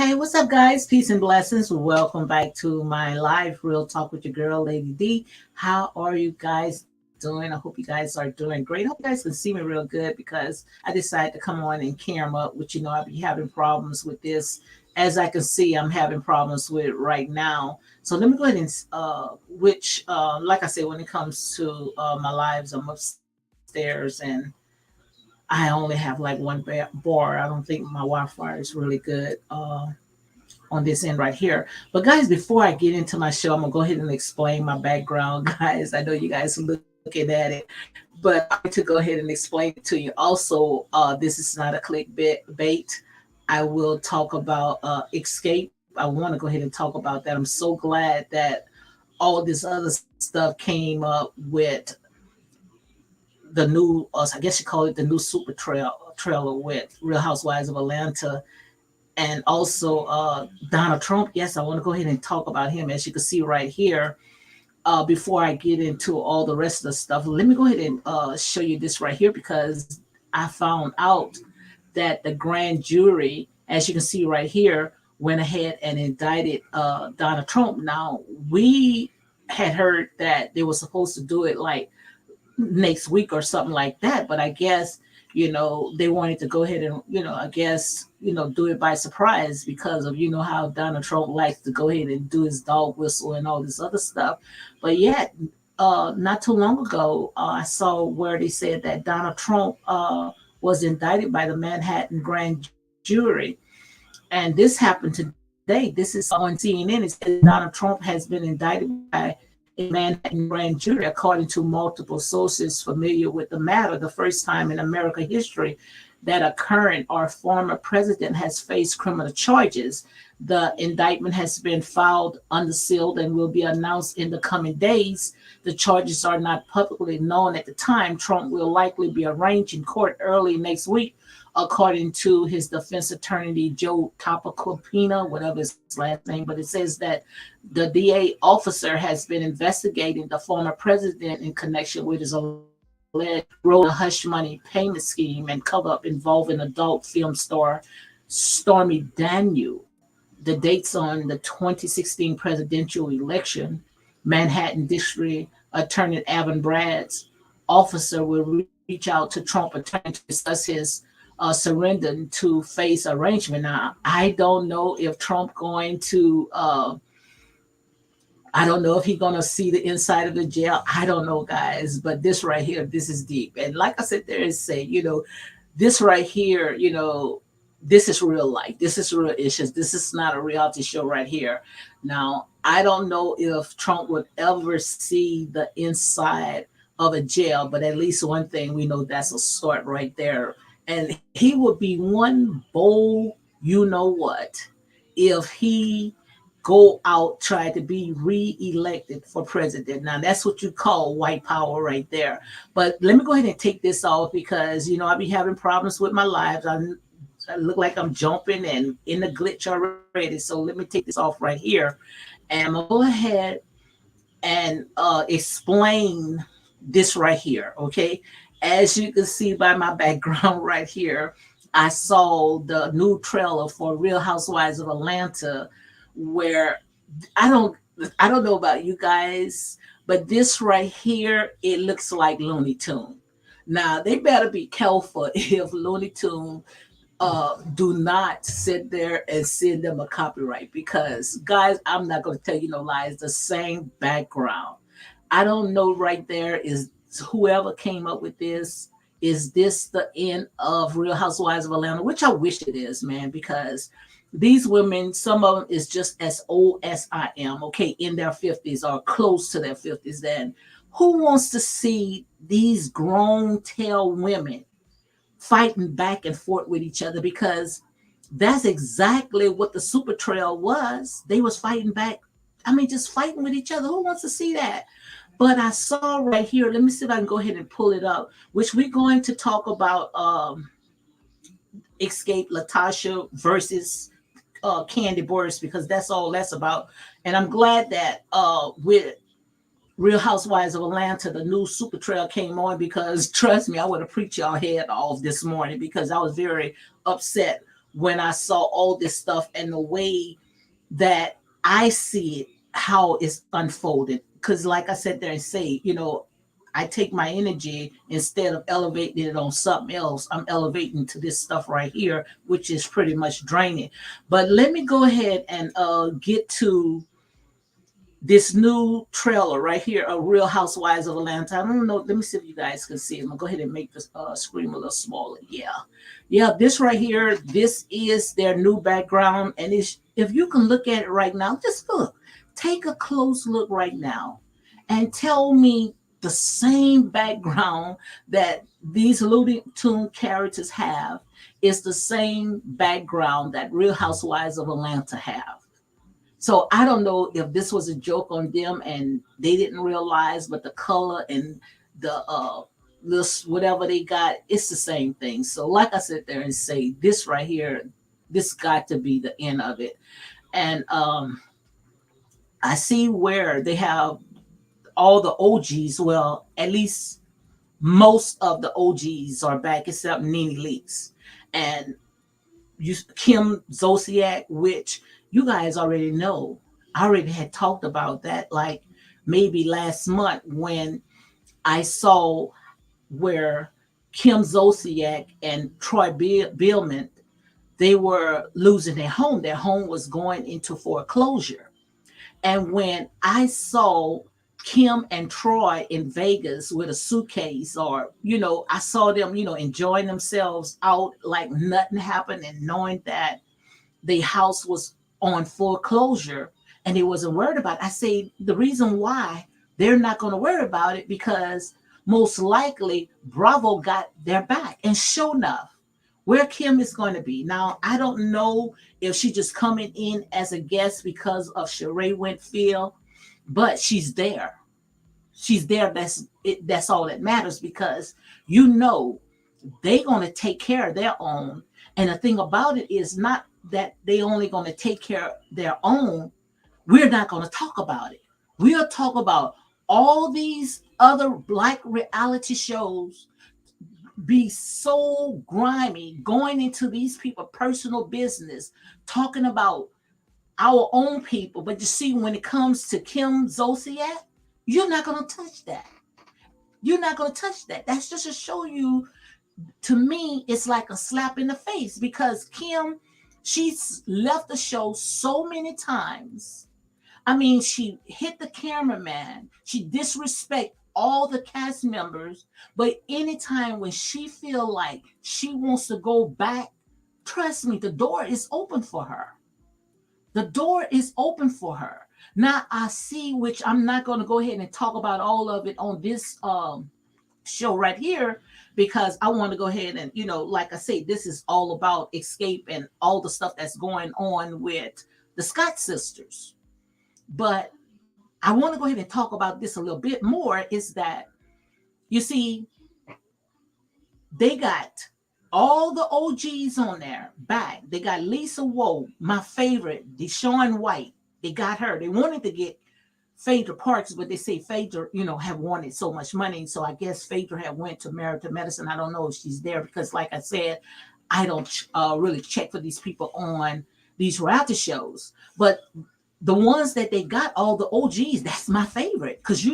Hey, what's up, guys? Peace and blessings. Welcome back to my live Real Talk with your girl, Lady D. How are you guys doing? I hope you guys are doing great. I hope you guys can see me real good because I decided to come on and camera up, which I'll be having problems with this. As I can see, I'm having problems with it right now. So let me go ahead and, like I said, when it comes to my lives, I'm upstairs and I only have like one bar. I don't think my Wi-Fi is really good. On this end right here. But guys, before I get into my show, I'm gonna go ahead and explain my background, guys. I know you guys are looking at it, but I'm going to go ahead and explain it to you. Also, this is not a clickbait bait. I will talk about escape. I want to go ahead and talk about that. I'm so glad that all this other stuff came up with the new, I guess you call it the new trailer with Real Housewives of Atlanta and also Donald Trump. Yes, I want to go ahead and talk about him, as you can see right here. Before I get into all the rest of the stuff, let me go ahead and show you this right here because I found out that the grand jury, as you can see right here, went ahead and indicted Donald Trump. Now, we had heard that they were supposed to do it like next week or something like that. But I guess, they wanted to go ahead and, I guess, do it by surprise because of, how Donald Trump likes to go ahead and do his dog whistle and all this other stuff. But yet, not too long ago, I saw where they said that Donald Trump was indicted by the Manhattan grand jury. And this happened today. This is on CNN. It says Donald Trump has been indicted by a Manhattan grand jury, according to multiple sources familiar with the matter. The first time in American history that a current or former president has faced criminal charges. The indictment has been filed under seal and will be announced in the coming days. The charges are not publicly known at the time. Trump will likely be arraigned in court early next week, according to his defense attorney, Joe Topacopina, whatever his last name. But it says that the DA officer has been investigating the former president in connection with his alleged role in a hush money payment scheme and cover-up involving adult film star Stormy Daniel. The dates on the 2016 presidential election, Manhattan District Attorney Alvin Bragg's officer will reach out to Trump attorney to discuss his surrender to face arrangement. Now, I don't know if Trump going to I don't know if he's gonna see the inside of the jail. I don't know, guys. But this right here, this is deep. And like I said, there is say, this right here, this is real life. This is real issues. This is not a reality show right here. Now, I don't know if Trump would ever see the inside of a jail, but at least one thing we know, that's a start right there. And he would be one bold, if he go out try to be re-elected for president. Now that's what you call white power right there. But let me go ahead and take this off because I be having problems with my lives. I look like I'm jumping and in the glitch already. So let me take this off right here. And I'm gonna go ahead and explain this right here. Okay. As you can see by my background right here, I saw the new trailer for Real Housewives of Atlanta where I don't I don't know about you guys, but this right here, it looks like Looney Tune. Now they better be careful if Looney Tune do not sit there and send them a copyright because guys, I'm not gonna tell you no lies, the same background. I don't know right there is whoever came up with this. Is this the end of Real Housewives of Atlanta? Which I wish it is, man, because these women, some of them is just as old as I am, okay, in their 50s or close to their 50s. And who wants to see these grown tail women fighting back and forth with each other? Because that's exactly what the super trail was. They was fighting back. I mean, just fighting with each other. Who wants to see that? But I saw right here, let me see if I can go ahead and pull it up, which we're going to talk about Escape Latocha versus Candy Boris, because that's all that's about. And I'm glad that with Real Housewives of Atlanta, the new Super Trail came on, because trust me, I would have preached y'all head off this morning because I was very upset when I saw all this stuff and the way that I see it, how it's unfolded. Because, like I said there and say, I take my energy instead of elevating it on something else. I'm elevating to this stuff right here, which is pretty much draining. But let me go ahead and get to this new trailer right here, a Real Housewives of Atlanta. I don't know. Let me see if you guys can see it. I'm gonna go ahead and make this screen a little smaller. Yeah. This right here. This is their new background, and it's, if you can look at it right now, just look. Take a close look right now, and tell me the same background that these Looney Tune characters have is the same background that Real Housewives of Atlanta have. So I don't know if this was a joke on them and they didn't realize, but the color and the this whatever they got, it's the same thing. So like I sit there and say, this right here, this got to be the end of it. And I see where they have all the OGs. Well, at least most of the OGs are back except Nene Leakes. And Kim Zolciak, which you guys already know. I already had talked about that like maybe last month when I saw where Kim Zolciak and Troy Billman, they were losing their home. Their home was going into foreclosure. And when I saw Kim and Troy in Vegas with a suitcase, or, I saw them, enjoying themselves out like nothing happened, and knowing that the house was on foreclosure and they wasn't worried about it. I say the reason why they're not going to worry about it because most likely Bravo got their back. And sure enough, where Kim is going to be. Now, I don't know if she's just coming in as a guest because of Sheree Winfield, but she's there. She's there. That's it. That's all that matters, because they're going to take care of their own. And the thing about it is not that they only going to take care of their own. We're not going to talk about it. We'll talk about all these other Black reality shows be so grimy, going into these people's personal business, talking about our own people. But you see, when it comes to Kim Zolciak, you're not going to touch that. You're not going to touch that. That's just to show you, to me, it's like a slap in the face, because Kim, she's left the show so many times. I mean, she hit the cameraman. She disrespect all the cast members. But anytime when she feel like she wants to go back, trust me, the door is open for her. The door is open for her. Now I see, which I'm not going to go ahead and talk about all of it on this show right here, because I want to go ahead and, like I say, this is all about Escape and all the stuff that's going on with the Scott sisters. But I want to go ahead and talk about this a little bit more, is that, you see, they got all the OGs on there back. They got Lisa Woe, my favorite, Deshaun White. They got her. They wanted to get Phaedra Parks, but they say Phaedra, have wanted so much money. So I guess Phaedra had went to Merited Medicine. I don't know if she's there because, like I said, I don't really check for these people on these reality shows. But the ones that they got, all the OGs, that's my favorite, because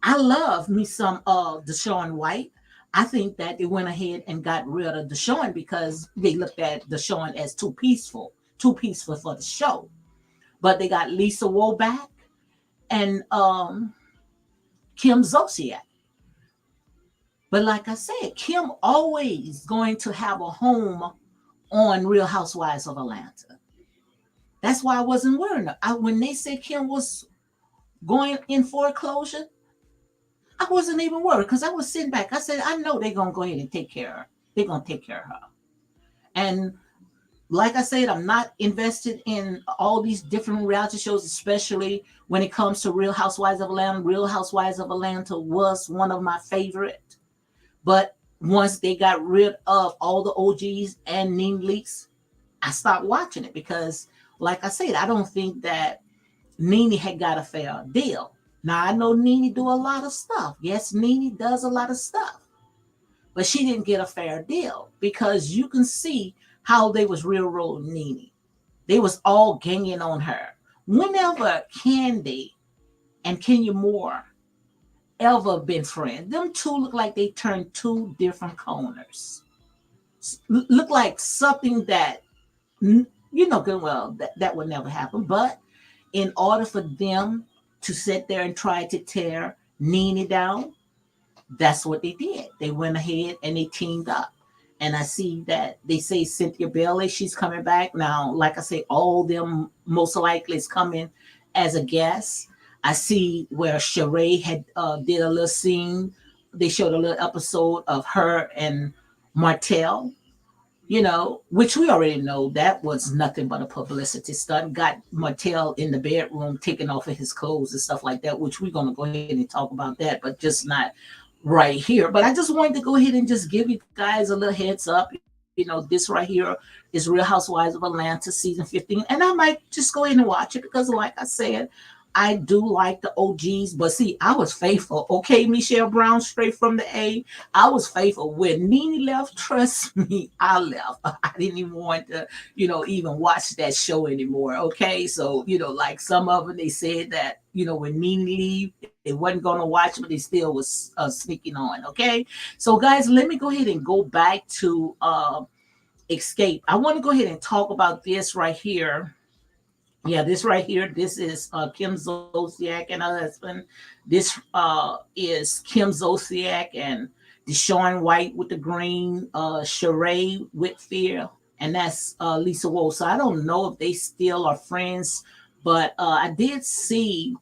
I love me some Deshaun White. I think that they went ahead and got rid of Deshaun because they looked at Deshaun as too peaceful for the show. But they got Lisa Woe back and Kim Zolciak. But like I said, Kim always going to have a home on Real Housewives of Atlanta. That's why I wasn't worried. When they said Kim was going in foreclosure, I wasn't even worried, because I was sitting back. I said, I know they're going to go ahead and take care of her. They're going to take care of her. And like I said, I'm not invested in all these different reality shows, especially when it comes to Real Housewives of Atlanta. Real Housewives of Atlanta was one of my favorite. But once they got rid of all the OGs and Nene Leakes, I stopped watching it because, like I said, I don't think that Nene had got a fair deal. Now, I know Nene do a lot of stuff. Yes, Nene does a lot of stuff. But she didn't get a fair deal, because you can see how they was railroading Nene. They was all ganging on her. Whenever Candy and Kenya Moore ever been friends, them two look like they turned two different corners. Look like something that you know good well that would never happen. But in order for them to sit there and try to tear Nene down, that's what they did. They went ahead and they teamed up. And I see that they say Cynthia Bailey, she's coming back. Now, like I say, all them most likely is coming as a guest. I see where Sheree had did a little scene. They showed a little episode of her and Martell, which we already know that was nothing but a publicity stunt. Got Martell in the bedroom taking off of his clothes and stuff like that, which we're going to go ahead and talk about that, but just not right here. But I just wanted to go ahead and just give you guys a little heads up. This right here is Real Housewives of Atlanta season 15. And I might just go ahead and watch it because, like I said, I do like the OGs. But see, I was faithful. Okay, Michelle Brown, straight from the A. I was faithful. When Nene left, trust me, I left. I didn't even want to, even watch that show anymore. Okay. So, like some of them, they said that, when Nene leave, they wasn't going to watch, but they still was sneaking on. Okay. So, guys, let me go ahead and go back to Escape. I want to go ahead and talk about this right here. Yeah, this right here, this is Kim Zolciak and her husband. This is Kim Zolciak and Deshaun White with the green, Sheree Whitfield, and that's Lisa Wool. So I don't know if they still are friends, but I did see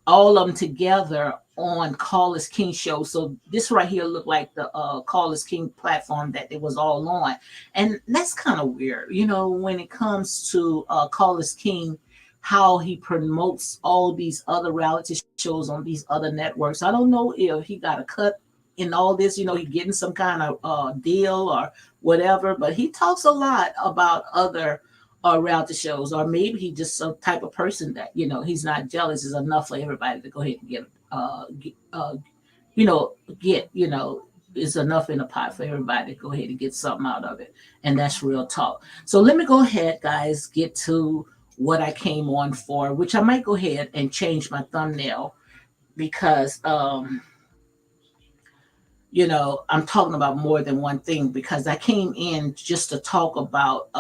all of them together on Call Is King show. So this right here looked like the Call Is King platform that it was all on. And that's kind of weird, when it comes to Call Is King, how he promotes all these other reality shows on these other networks. I don't know if he got a cut in all this, he getting some kind of deal or whatever, but he talks a lot about other reality shows, or maybe he just some type of person that he's not jealous is enough for everybody to go ahead and you know get is enough in the pot for everybody to go ahead and get something out of it, and that's real talk. So let me go ahead, guys, get to what I came on for, which I might go ahead and change my thumbnail because I'm talking about more than one thing, because I came in just to talk about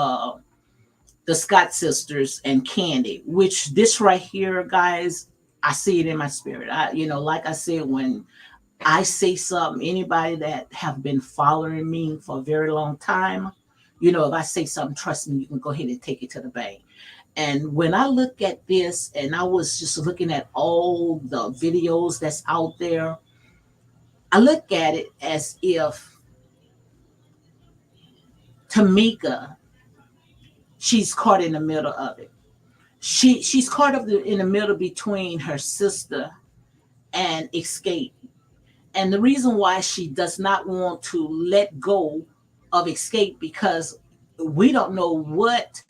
the Scott sisters and Candy, which this right here, guys, I see it in my spirit. Like I said, when I say something, anybody that have been following me for a very long time, if I say something, trust me, you can go ahead and take it to the bank. And when I look at this, and I was just looking at all the videos that's out there, I look at it as if Tameka, she's caught in the middle of it. She's caught up in the middle between her sister and Escape. And the reason why she does not want to let go of Escape, because we don't know what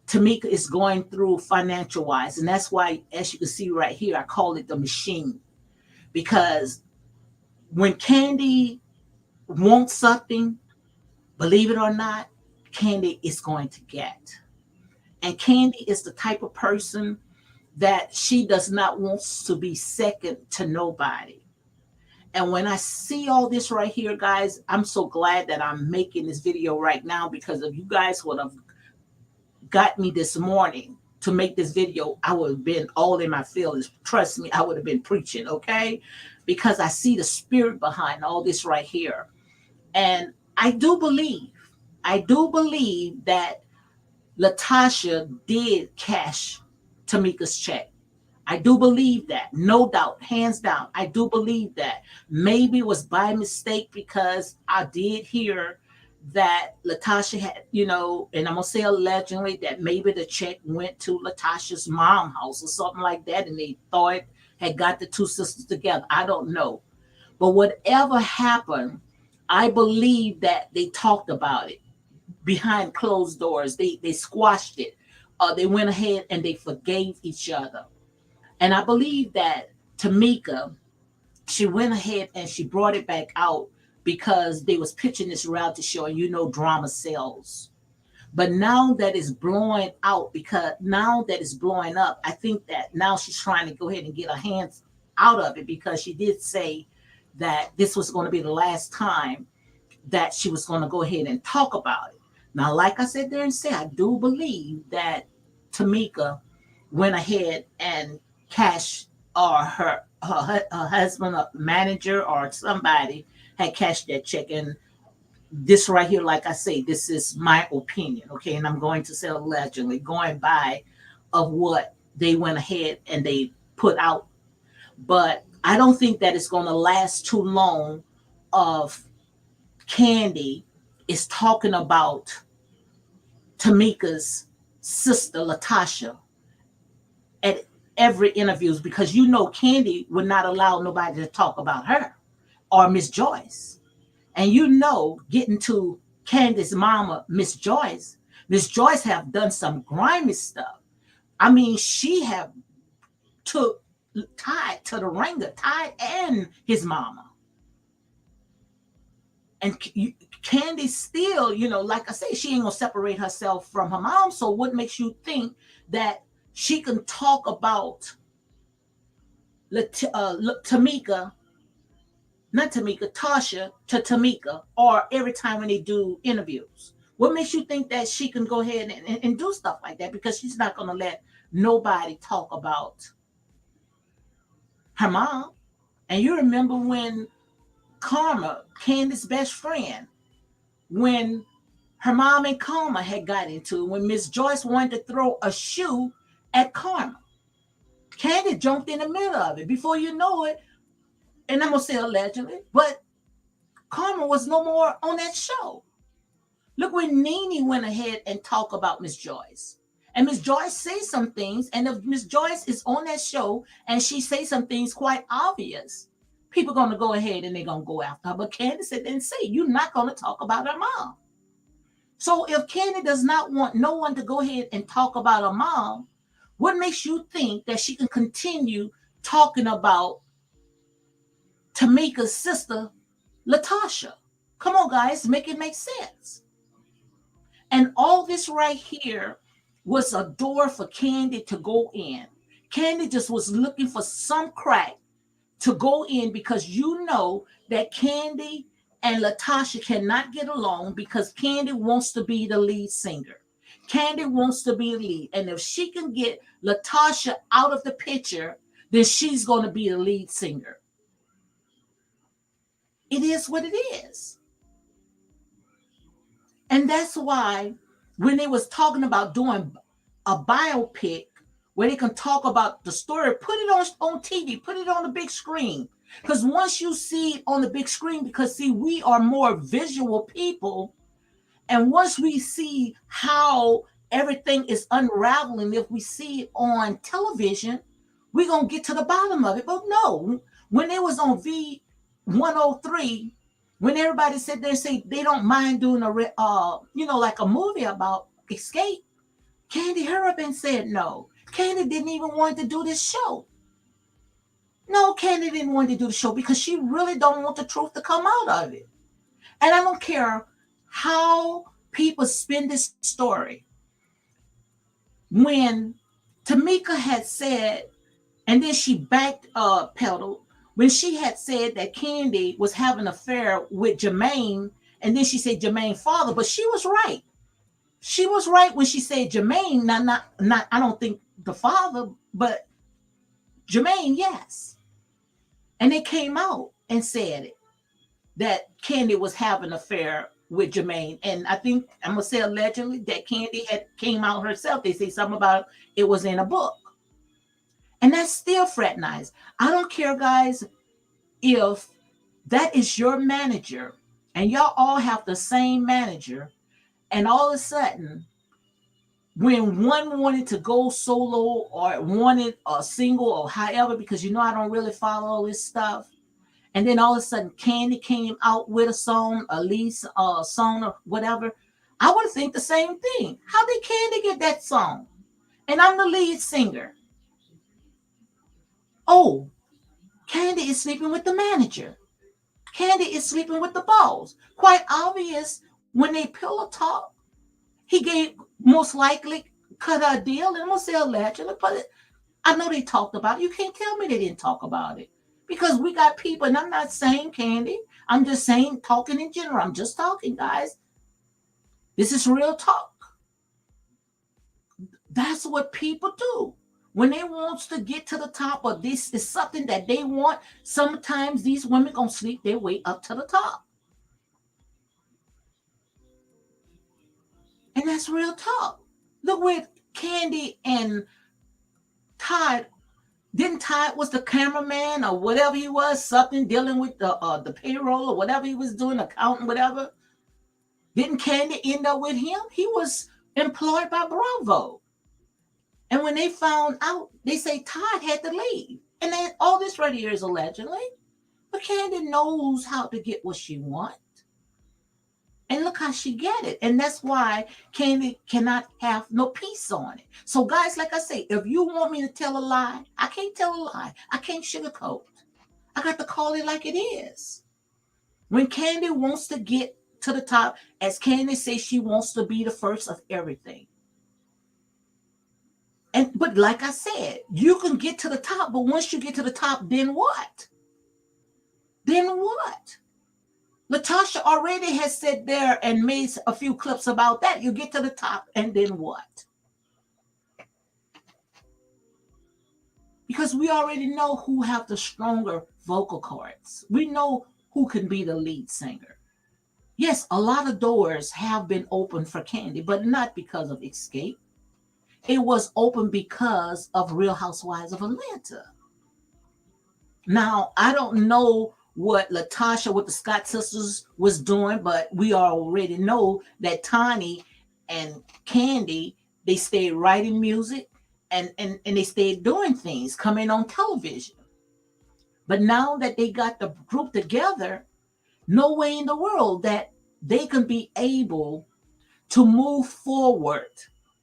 Tameka is going through financial wise. And that's why, as you can see right here, I call it the machine. Because when Candy wants something, believe it or not, Candy is going to get. And Candy is the type of person that she does not want to be second to nobody. And when I see all this right here, guys, I'm so glad that I'm making this video right now, because if you guys would have got me this morning to make this video, I would have been all in my feelings. Trust me, I would have been preaching, okay? Because I see the spirit behind all this right here. And I do believe that Latocha did cash Tameka's check. I do believe that, no doubt, hands down. I do believe that. Maybe it was by mistake, because I did hear that Latocha had, and I'm gonna say allegedly that maybe the check went to Latocha's mom house or something like that, and they thought had got the two sisters together. I don't know, but whatever happened, I believe that they talked about it behind closed doors. They squashed it. They went ahead and they forgave each other. And I believe that Tameka, she went ahead and she brought it back out because they was pitching this reality show, and drama sells. But now that it's blowing out, because now that it's blowing up, I think that now she's trying to go ahead and get her hands out of it, because she did say that this was going to be the last time that she was going to go ahead and talk about it. Now, like I said there and said, I do believe that Tameka went ahead and cashed, or her husband, a manager, or somebody had cashed that check. And this right here, like I say, this is my opinion, okay? And I'm going to say allegedly, going by of what they went ahead and they put out. But I don't think that it's going to last too long. Of Candy is talking about Tameka's sister Latocha at every interviews, because Candy would not allow nobody to talk about her or Miss Joyce. And getting to Candy's mama, Miss Joyce have done some grimy stuff. I mean, she have took tied to the ringer, tied and his mama. And Candy still, like I say, she ain't gonna separate herself from her mom. So what makes you think that she can talk about Tameka, not Tameka, Tasha to Tameka, or every time when they do interviews? What makes you think that she can go ahead and do stuff like that? Because she's not gonna let nobody talk about her mom. And you remember when Karma, Candy's best friend, when her mom and Karma had got into it, when Miss Joyce wanted to throw a shoe at Karma. Candy jumped in the middle of it. Before you know it, and I'm gonna say allegedly, but Karma was no more on that show. Look when Nene went ahead and talked about Miss Joyce. And Miss Joyce says some things, and if Miss Joyce is on that show and she says some things quite obvious, people gonna go ahead and they're gonna go after her. But Candy said, then say, you're not gonna talk about her mom. So if Candy does not want no one to go ahead and talk about her mom, what makes you think that she can continue talking about Tameka's sister, Latocha? Come on, guys, make it make sense. And all this right here was a door for Candy to go in. Candy just was looking for some crack to go in, because that Candy and Latocha cannot get along, because Candy wants to be the lead singer. Candy wants to be the lead. And if she can get Latocha out of the picture, then she's going to be the lead singer. It is what it is. And that's why when they was talking about doing a biopic where they can talk about the story, put it on TV, put it on the big screen. Because once you see it on the big screen, because see, we are more visual people. And once we see how everything is unraveling, if we see it on television, we're going to get to the bottom of it. But no, when it was on V103, when everybody sit there and say they don't mind doing like a movie about escape, Candy hurried up and said no. Candy didn't even want to do this show. No, Candy didn't want to do the show because she really don't want the truth to come out of it. And I don't care how people spin this story. When Tameka had said, and then she backed pedal, when she had said that Candy was having an affair with Jermaine, and then she said Jermaine's father, but she was right. She was right when she said Jermaine, not I don't think the father, but Jermaine, yes. And they came out and said it, that Candy was having an affair with Jermaine. And I think I'm gonna say allegedly that Candy had came out herself. They say something about it was in a book. And that's still fraternized. I don't care, guys, if that is your manager and y'all all have the same manager, and all of a sudden, when one wanted to go solo or wanted a single or however, because I don't really follow all this stuff, and then all of a sudden Candy came out with a song, a lead song or whatever, I would think the same thing. How did Candy get that song? And I'm the lead singer. Oh, Candy is sleeping with the manager. Candy is sleeping with the boss. Quite obvious when they pillow talk. He gave most likely cut her a deal, and I'm gonna say allegedly, but I know they talked about it. You can't tell me they didn't talk about it because we got people, and I'm not saying Candy. I'm just saying talking in general. I'm just talking, guys. This is real talk. That's what people do. When they want to get to the top of this is something that they want, sometimes these women gonna sleep their way up to the top. And that's real talk. Look with Candy and Todd. Didn't Todd was the cameraman or whatever he was, something dealing with the payroll or whatever he was doing, accounting, whatever. Didn't Candy end up with him? He was employed by Bravo. And when they found out, they say Todd had to leave. And then all this right here is allegedly. But Candy knows how to get what she wants. And look how she get it. And that's why Candy cannot have no peace on it. So guys, like I say, if you want me to tell a lie, I can't tell a lie. I can't sugarcoat. I got to call it like it is. When Candy wants to get to the top, as Candy says, she wants to be the first of everything. But like I said, you can get to the top, but once you get to the top, then what? Then what? Latocha already has said there and made a few clips about that. You get to the top, and then what? Because we already know who have the stronger vocal cords. We know who can be the lead singer. Yes, a lot of doors have been opened for Candy, but not because of Escape. It was open because of Real Housewives of Atlanta. Now, I don't know what Latocha with the Scott sisters was doing, but we already know that Tani and Candy, they stayed writing music and they stayed doing things, coming on television. But now that they got the group together, no way in the world that they can be able to move forward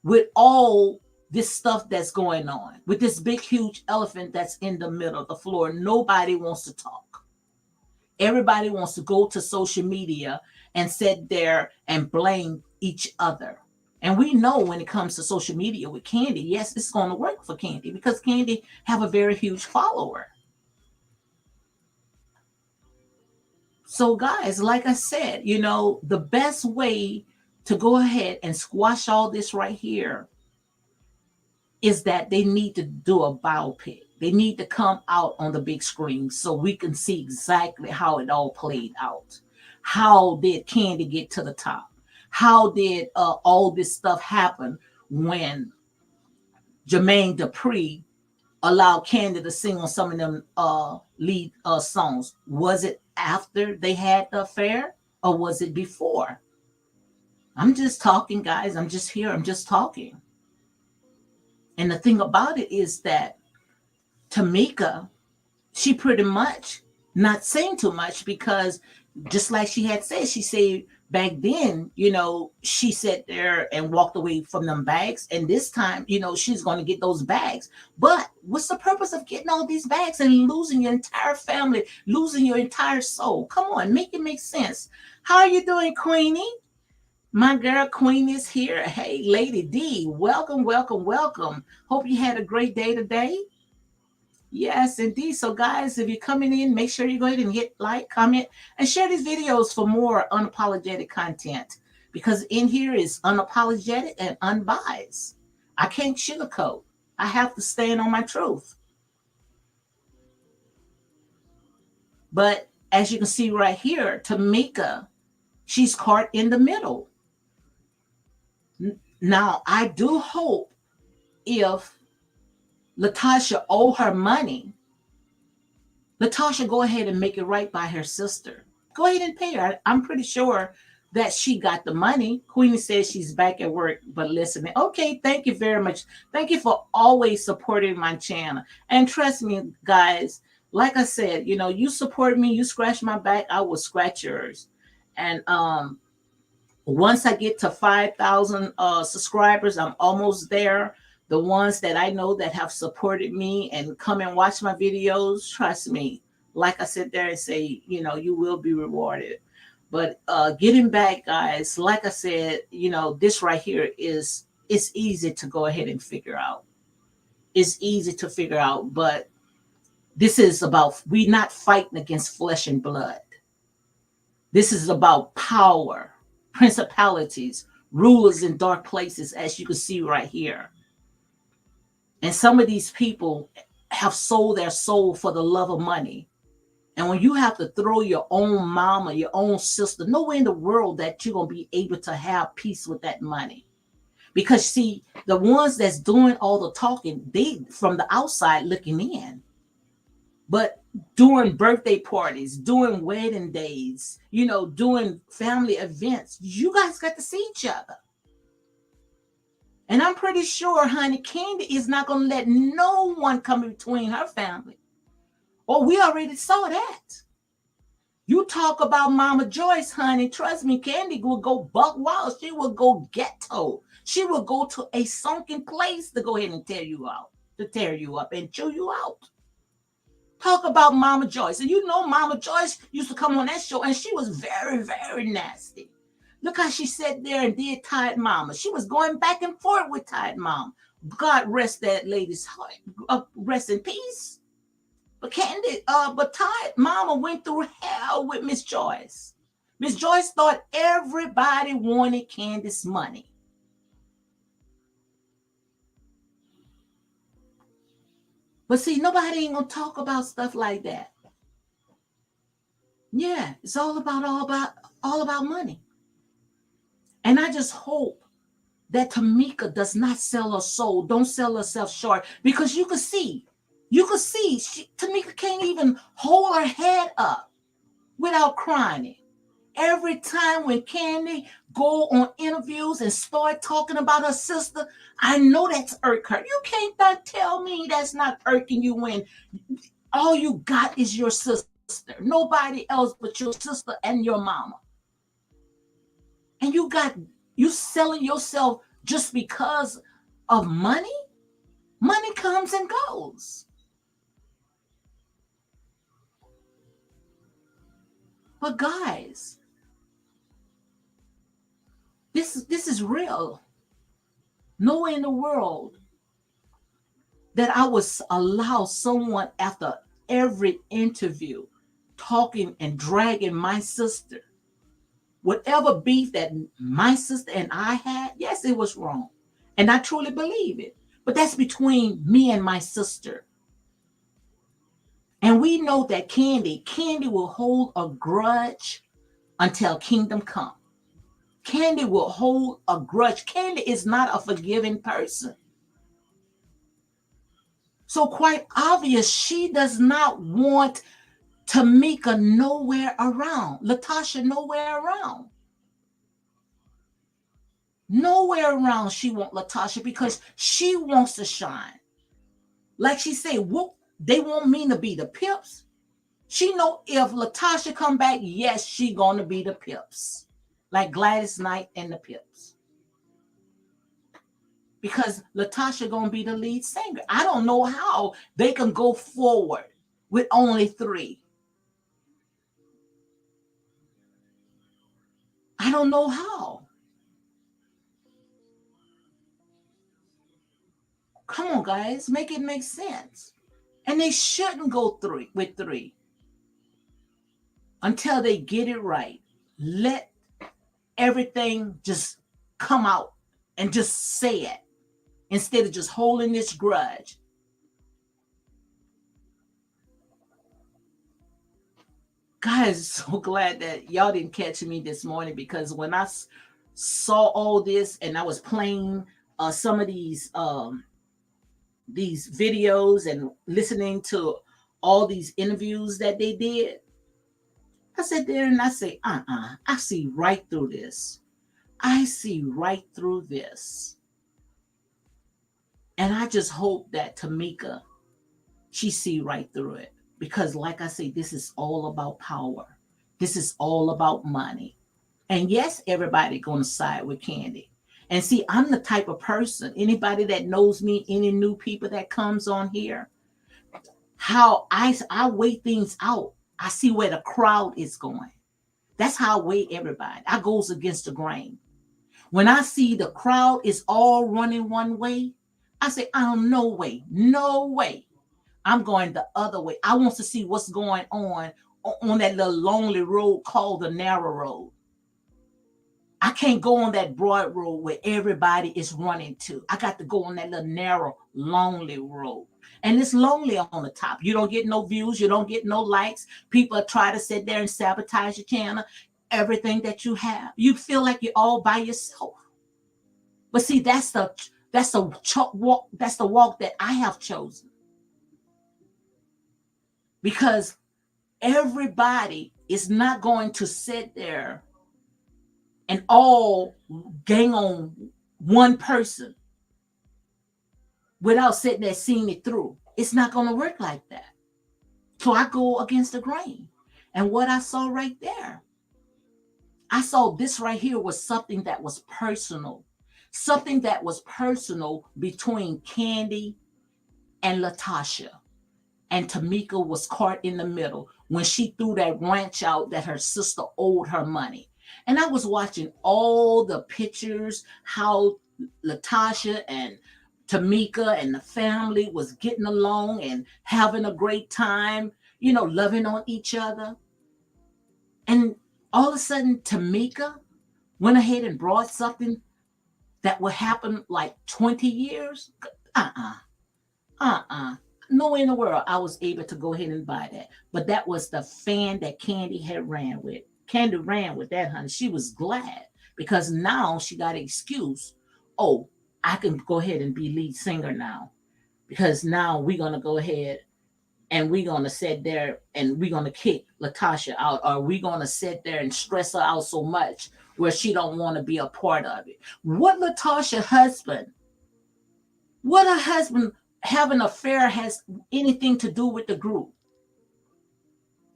with all this stuff that's going on, with this big, huge elephant that's in the middle of the floor. Nobody wants to talk. Everybody wants to go to social media and sit there and blame each other. And we know when it comes to social media with Candy, yes, it's going to work for Candy because Candy have a very huge follower. So guys, like I said, the best way to go ahead and squash all this right here is that they need to do a biopic. They need to come out on the big screen so we can see exactly how it all played out. How did Candy get to the top? How did all this stuff happen when Jermaine Dupri allowed Candy to sing on some of them lead songs? Was it after they had the affair or was it before? I'm just talking, guys. I'm just here. I'm just talking. And the thing about it is that Tameka, she pretty much not saying too much because just like she had said, she said back then, she sat there and walked away from them bags. And this time, she's going to get those bags. But what's the purpose of getting all these bags and losing your entire family, losing your entire soul? Come on, make it make sense. How are you doing, Queenie? My girl Queen is here. Hey, Lady D, welcome, welcome, welcome. Hope you had a great day today. Yes, indeed. So, guys, if you're coming in, make sure you go ahead and hit like, comment, and share these videos for more unapologetic content. Because in here is unapologetic and unbiased. I can't sugarcoat. I have to stand on my truth. But as you can see right here, Tameka, she's caught in the middle. Now, I do hope if Latocha owe her money, Latocha go ahead and make it right by her sister. Go ahead and pay her. I'm pretty sure that she got the money. Queenie says she's back at work, but listening. Okay, thank you very much. Thank you for always supporting my channel. And trust me, guys, like I said, you support me, you scratch my back, I will scratch yours. And once I get to 5,000 subscribers, I'm almost there. The ones that I know that have supported me and come and watch my videos, trust me, like I sit there and say, you will be rewarded. But getting back, guys, like I said, this right here it's easy to go ahead and figure out. It's easy to figure out, but this is about we not fighting against flesh and blood. This is about power, principalities, rulers in dark places, as you can see right here. And some of these people have sold their soul for the love of money. And when you have to throw your own mama, your own sister, nowhere in the world that you're going to be able to have peace with that money. Because see, the ones that's doing all the talking, they from the outside looking in. But during birthday parties, during wedding days, doing family events, you guys got to see each other. And I'm pretty sure, honey, Candy is not going to let no one come between her family. Oh, we already saw that. You talk about Mama Joyce, honey. Trust me, Candy will go buck wild. She will go ghetto. She will go to a sunken place to go ahead and tear you out, to tear you up and chew you out. Talk about Mama Joyce. And Mama Joyce used to come on that show, and she was very, very nasty. Look how she sat there and did Tide Mama. She was going back and forth with Tide Mama. God rest that lady's heart. Rest in peace. But Tide Mama went through hell with Miss Joyce. Miss Joyce thought everybody wanted Candy's money. But see, nobody ain't gonna talk about stuff like that. Yeah, it's all about money. And I just hope that Tameka does not sell her soul, don't sell herself short, because you can see, Tameka can't even hold her head up without crying. Every time when Candy go on interviews and start talking about her sister, I know that's irk her. You can't tell me that's not irking you when all you got is your sister. Nobody else but your sister and your mama. And you selling yourself just because of money? Money comes and goes. But guys, this is real. Nowhere in the world that I would allow someone after every interview talking and dragging my sister. Whatever beef that my sister and I had, yes, it was wrong. And I truly believe it. But that's between me and my sister. And we know that Candy will hold a grudge until kingdom come. Candy will hold a grudge. Candy is not a forgiving person. So quite obvious, she does not want Tameka nowhere around. Latocha nowhere around. Nowhere around she want Latocha because she wants to shine. Like she said, whoop, they want me to be the pips. She know if Latocha come back, yes, she gonna be the pips. Like Gladys Knight and the Pips. Because Latocha gonna be the lead singer. I don't know how they can go forward with only 3. I don't know how. Come on, guys, make it make sense. And they shouldn't go with 3 until they get it right. Let everything just come out and just say it instead of just holding this grudge. Guys, so glad that y'all didn't catch me this morning, because when I saw all this and I was playing some of these videos and listening to all these interviews that they did, I sat there and I say, I see right through this. I see right through this. And I just hope that Tameka, she see right through it. Because like I say, this is all about power. This is all about money. And yes, everybody gonna side with Candy. And see, I'm the type of person, anybody that knows me, any new people that comes on here, how I weigh things out. I see where the crowd is going. That's how I weigh everybody. I goes against the grain. When I see the crowd is all running one way, I say, oh, no way, no way. I'm going the other way. I want to see what's going on that little lonely road called the narrow road. I can't go on that broad road where everybody is running to. I got to go on that little narrow, lonely road. And it's lonely on the top. You don't get no views. You don't get no likes. People try to sit there and sabotage your channel, everything that you have. You feel like you're all by yourself. But see, that's the walk that I have chosen. Because everybody is not going to sit there and all gang on one person without sitting there seeing it through. It's not going to work like that. So I go against the grain. And what I saw right there, I saw this right here was something that was personal. Something that was personal between Candy and Latocha. And Tameka was caught in the middle when she threw that ranch out that her sister owed her money. And I was watching all the pictures, how Latocha and Tameka and the family was getting along and having a great time, loving on each other. And all of a sudden, Tameka went ahead and brought something that would happen like 20 years. No way in the world I was able to go ahead and buy that. But that was the fan that Candy had ran with. Candy ran with that, honey. She was glad because now she got an excuse. Oh, I can go ahead and be lead singer now because now we're going to go ahead and we're going to sit there and we're going to kick Latocha out, or we're going to sit there and stress her out so much where she don't want to be a part of it. What her husband having an affair has anything to do with the group?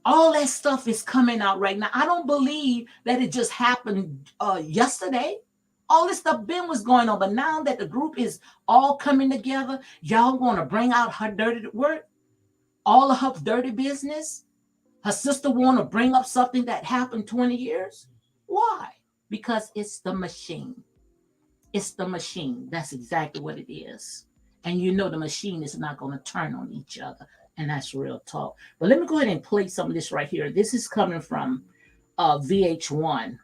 All that stuff is coming out right now. I don't believe that it just happened yesterday. All this stuff was going on, but now that the group is all coming together, y'all want to bring out her dirty work, all of her dirty business. Her sister want to bring up something that happened 20 years. Why? Because it's the machine. It's the machine. That's exactly what it is. And the machine is not going to turn on each other. And that's real talk. But let me go ahead and play some of this right here. This is coming from VH1.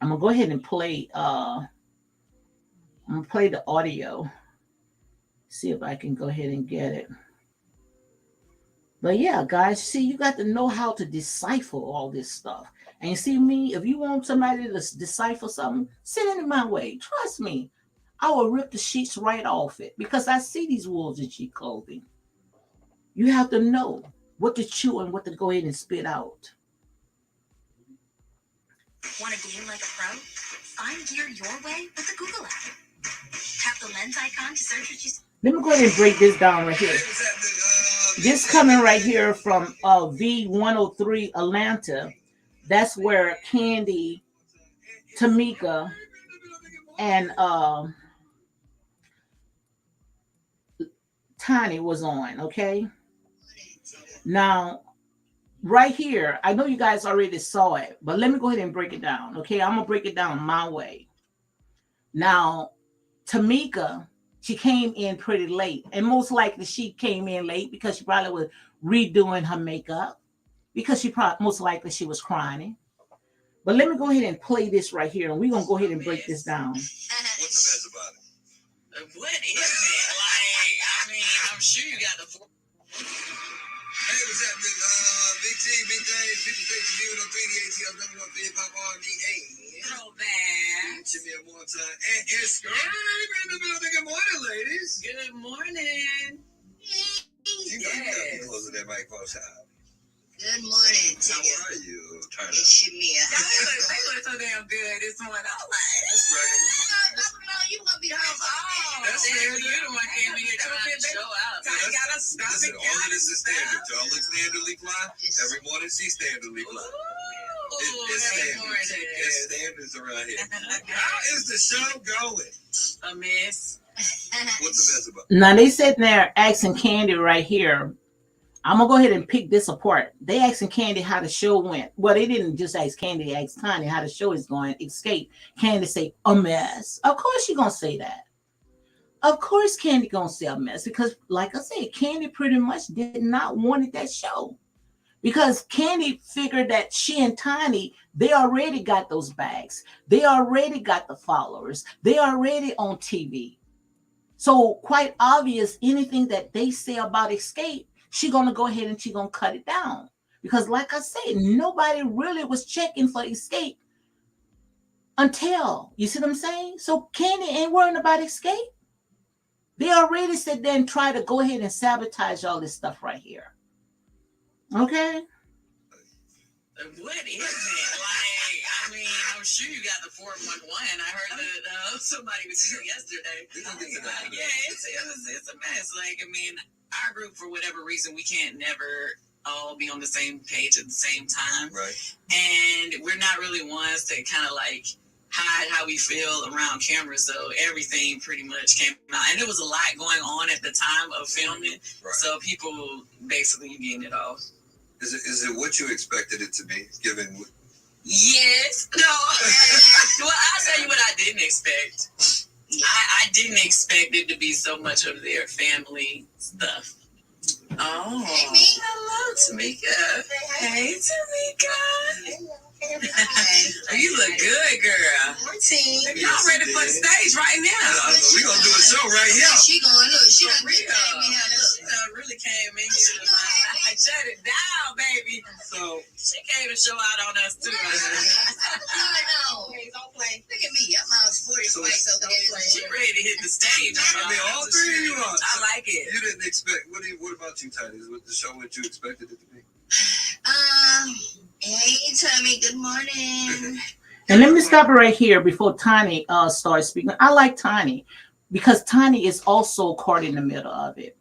I'm going to go ahead and play. I'm going to play the audio. See if I can go ahead and get it. But yeah, guys, see, you got to know how to decipher all this stuff. And you see me, if you want somebody to decipher something, send it my way. Trust me. I will rip the sheets right off it because I see these wolves in sheep clothing. You have to know what to chew and what to go ahead and spit out. Want to game like a pro? Find gear your way with the Google app. Tap the lens icon to search what you see. Let me go ahead and break this down right here. This coming right here from V103 Atlanta. That's where Candy, Tameka, and Tiny was on, okay? Now, right here, I know you guys already saw it, but let me go ahead and break it down, okay? I'm going to break it down my way. Now, Tameka, she came in pretty late, and most likely she came in late because she probably was redoing her makeup because most likely she was crying. But let me go ahead and play this right here, and we're going to go ahead and break this down. What's the best about it? What is it? Like, I mean, I'm sure you got the... Hey, what's happening? Big T, big things, people take the view on 380 number 1 for hip hop R&B. Throwback. Give me one time. And it's Scurry in the building. Good morning, ladies. Good morning. You know you gotta be close to that microphone shop. Good morning, How Tia. are you, Turner? It's Shamia. They look so damn good this morning. I'm like, That's regular. You gonna be home. That's you standard. the one came in here trying to show out. That's- Got us Listen, all of this is standard. Y'all look standardly fly. Every morning she's standardly fly. It's standards. It's standards around here. How is the show going? A mess. What's the best about it? Now, they sitting there asking Candy right here, I'm gonna go ahead and pick this apart. They asking Candy how the show went. Well, they didn't just ask Candy, they asked Tiny how the show is going. Escape. Candy say a mess. Of course she gonna say that. Of course Candy gonna say a mess because, like I said, Candy pretty much did not wanted that show because Candy figured that she and Tiny they already got those bags. They already got the followers. They already on TV. So quite obvious, anything that they say about Escape, she gonna go ahead and she gonna cut it down. Because like I said, nobody really was checking for Escape until, you see what I'm saying? So Candy ain't worrying about Escape. They already sit there and try to go ahead and sabotage all this stuff right here. Okay? What is it? Like, I mean, I'm sure you got the 411. I heard that somebody was here yesterday. Yeah, it's a mess. Like, I mean, our group, for whatever reason, we can't never all be on the same page at the same time. Right. And we're not really ones to kind of like hide how we feel around cameras. So everything pretty much came out. And there was a lot going on at the time of filming. Right. So people basically getting it off. Is it what you expected it to be, given? Yes. No. Well, I'll tell you what I didn't expect. I didn't expect it to be so much of their family stuff. Oh. Hey, me. Hello, Tameka. Hey, Tameka. You look good, girl. Y'all ready for the stage right now? We're going to do a show right here. She going, look, she done Real. came in here, look. She done really came in here. I shut it down, baby. So She came to show out on us, too. Don't play. Look at me. I'm out sporty spice over there. She ready to hit the stage. I mean, all three of you are. I like it. You didn't expect. What about you, Tiny? Was the show what you expected it to be? Hey, Tommy. Good morning. And let me stop it right here before Tiny starts speaking. I like Tiny because Tiny is also caught in the middle of it.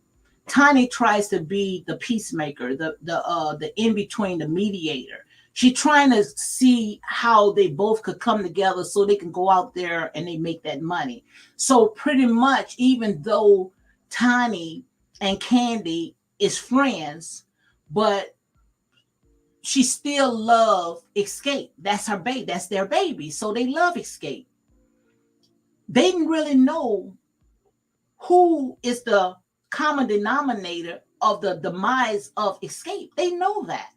Tiny tries to be the peacemaker, the in between, the mediator. She's trying to see how they both could come together so they can go out there and they make that money. So pretty much, even though Tiny and Candy is friends, but she still love Escape. That's her baby. That's their baby. So they love Escape. They didn't really know who is the common denominator of the demise of Escape. They know that.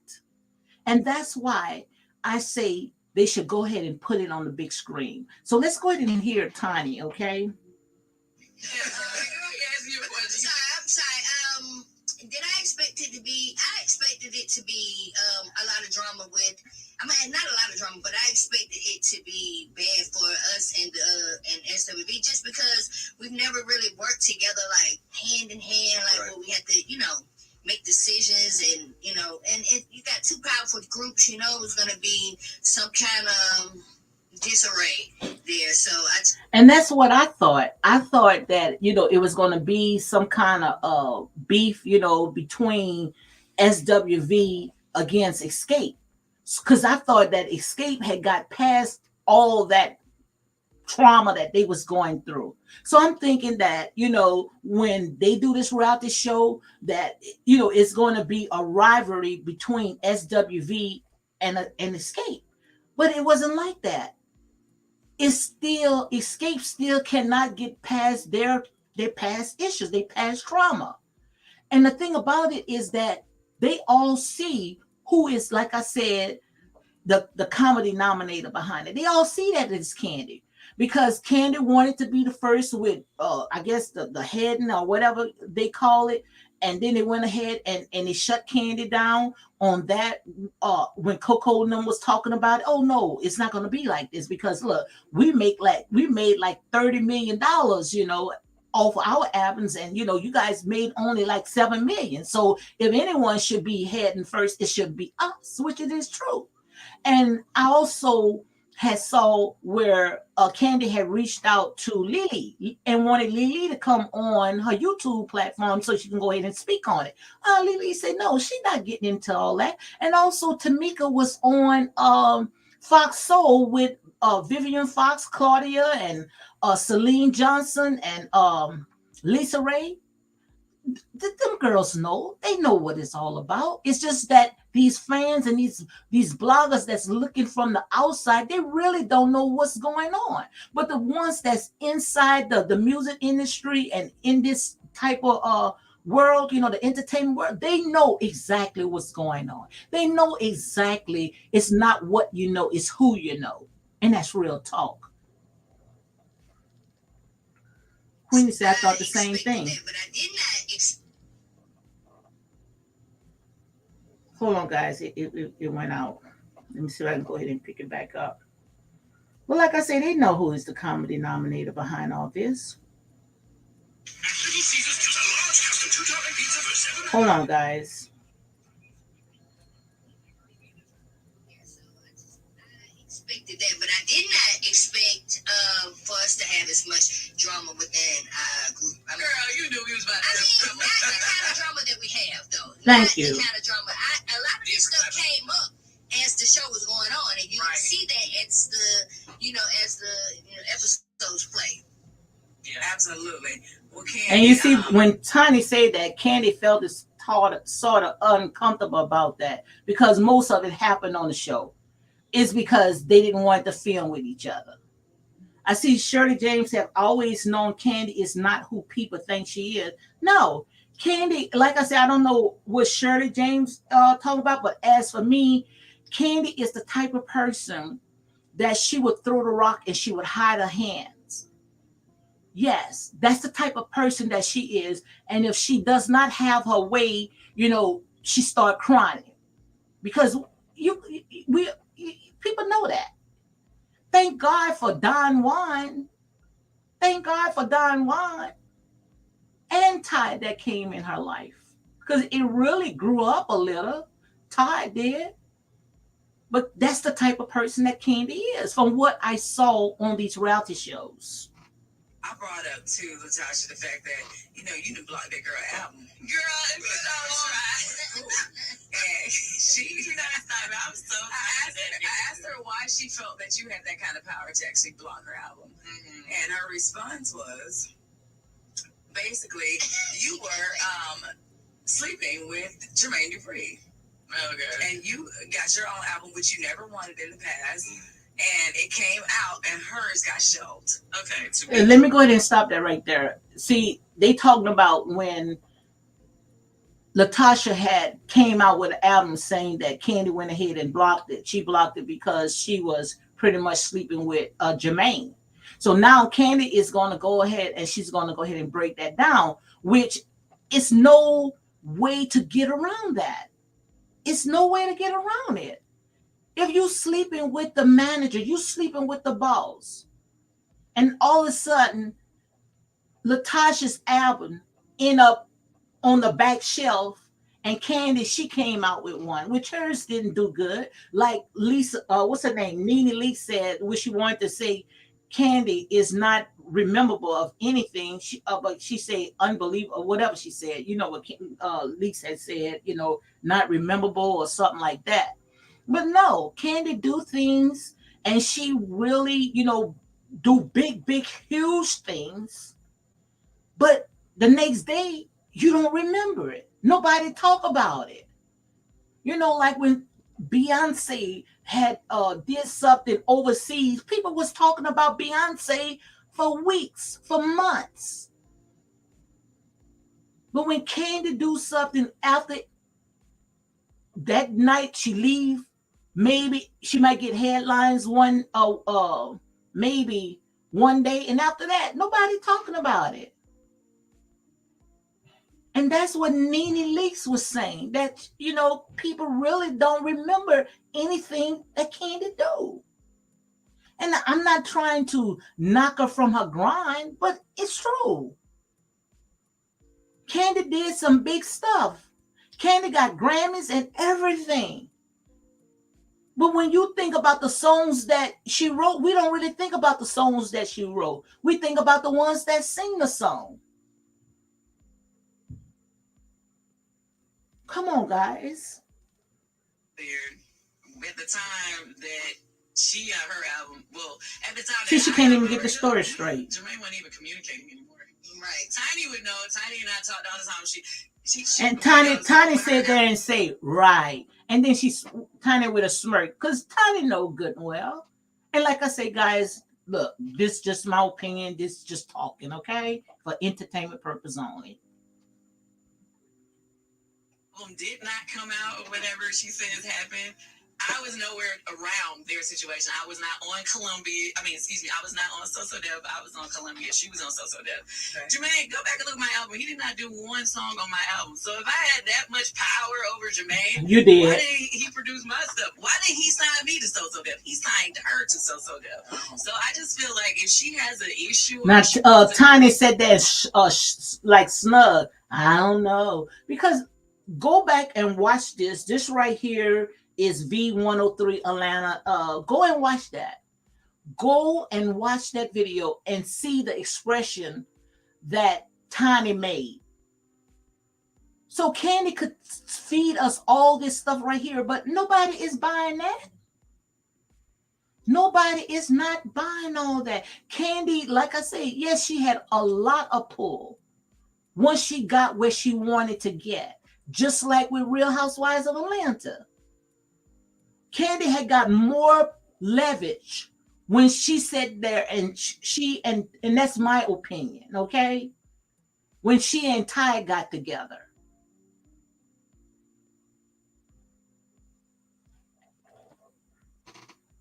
And that's why I say they should go ahead and put it on the big screen. So let's go ahead and hear Tiny, okay? I'm sorry. Did I expect it to be? I expected it to be a lot of drama with. I mean, not a lot of drama, but I expected it to be bad for us and SWV just because we've never really worked together like hand in hand, like where we had to, make decisions and you got two powerful groups. It's gonna be some kind of disarray there. So and that's what I thought. I thought that it was going to be some kind of beef, between SWV against Escape, because I thought that Escape had got past all that trauma that they was going through. So I'm thinking that when they do this reality show, that it's going to be a rivalry between SWV and Escape, but it wasn't like that. It's still Escape still cannot get past their past issues, their past trauma. And the thing about it is that they all see who is, like I said, the comedy denominator behind it. They all see that it's Candy, because Candy wanted to be the first with I guess the heading or whatever they call it. And then they went ahead and they shut Candy down on that when Coco and them was talking about it. Oh no, it's not going to be like this, because look, we made like $30 million, off our albums, and you guys made only like 7 million. So if anyone should be heading first, it should be us, which it is true. And I also had saw where Candy had reached out to Lily and wanted Lily to come on her YouTube platform so she can go ahead and speak on it. Lily said no, she's not getting into all that. And also Tameka was on Fox Soul with Vivian Fox, Claudia, and Celine Johnson, and Lisa Ray. them girls know. They know what it's all about. It's just that these fans and these bloggers that's looking from the outside, they really don't know what's going on. But the ones that's inside the music industry and in this type of world, the entertainment world, they know exactly what's going on. They know exactly it's not what you know, it's who you know. And that's real talk. Queenie said I thought the same thing. That, but I did not Hold on, guys. It went out. Let me see if I can go ahead and pick it back up. Well, like I said, they know who is the common denominator behind all this. Hold on, guys. expected that, but I did not expect for us to have as much drama within our group. Girl, you knew we was about to. I mean, not the kind of drama that we have, though. Thank not you. The kind of drama. A lot of this stuff came up as the show was going on, and you can see that as the episodes play. Yeah, absolutely. Well, Candy, and you see, when Tiny said that, Candy felt sort of uncomfortable about that because most of it happened on the show. It's because they didn't want to film with each other. I see Shirley James have always known Candy is not who people think she is. No, Candy, like I said, I don't know what Shirley James talking about, but as for me, Candy is the type of person that she would throw the rock and she would hide her hands. Yes, that's the type of person that she is. And if she does not have her way, she start crying because people know that. Thank God for Don Juan. Thank God for Don Juan and Ty that came in her life because it really grew up a little. Ty did. But that's the type of person that Candy is from what I saw on these reality shows. I brought up too, Latocha, the fact that you didn't block that girl album. Girl, if you know right. And she, I'm so I asked her why she felt that you had that kind of power to actually block her album. Mm-hmm. And her response was basically you were sleeping with Jermaine Dupri. Okay. And you got your own album, which you never wanted in the past. And it came out and hers got shelved. Okay. Let me go ahead and stop that right there. See, they talking about when Latocha came out with an album saying that Candy went ahead and blocked it. She blocked it because she was pretty much sleeping with Jermaine. So now Candy is going to go ahead and she's going to go ahead and break that down, which is no way to get around that. It's no way to get around it. If you sleeping with the manager, you sleeping with the boss, and all of a sudden, Latocha's album end up on the back shelf, and Candy, she came out with one, which hers didn't do good. Like Lisa, what's her name? Nene Leakes said, what she wanted to say, Candy is not rememberable of anything. But she said unbelievable, or whatever she said. You know what Leakes had said, not rememberable or something like that. But no, Candy do things, and she really, do big, huge things. But the next day, you don't remember it. Nobody talk about it. Like when Beyonce had did something overseas, people was talking about Beyonce for weeks, for months. But when Candy do something after that night, she leave. Maybe she might get headlines maybe one day, and after that, nobody talking about it. And that's what Nene Leakes was saying, that, people really don't remember anything that Candy do. And I'm not trying to knock her from her grind, but it's true. Candy did some big stuff. Candy got Grammys and everything. But when you think about the songs that she wrote, we don't really think about the songs that she wrote. We think about the ones that sing the song. Come on, guys. At the time that she got her album, well, at the time she can't even get the story straight. Jermaine wasn't even communicating anymore. Right. Tiny would know. Tiny and I talked all the time. She and Tiny said there and say, right. And then she's Tiny with a smirk, because Tiny know good and well. And like I say, guys, look, this is just my opinion. This is just talking, okay? For entertainment purpose only. Did not come out or whatever she says happened. I was nowhere around their situation. I was not on Columbia. I was not on So Dev. I was on Columbia. She was on So Dev. Okay. Jermaine, go back and look at my album. He did not do one song on my album. So if I had that much power over Jermaine, you did. Why did he produce my stuff? Why didn't he sign me to So Dev? He signed her to So Dev. So I just feel like if she has an issue, now Tiny said that like snug. I don't know, because go back and watch this. This right here is V103 Atlanta. Go and watch that. Go and watch that video and see the expression that Tiny made. So Candy could feed us all this stuff right here, but nobody is buying that. Nobody is not buying all that. Candy, like I said, yes, she had a lot of pull once she got where she wanted to get. Just like with Real Housewives of Atlanta. Candy had got more leverage when she sat there and and that's my opinion, okay? When she and Ty got together.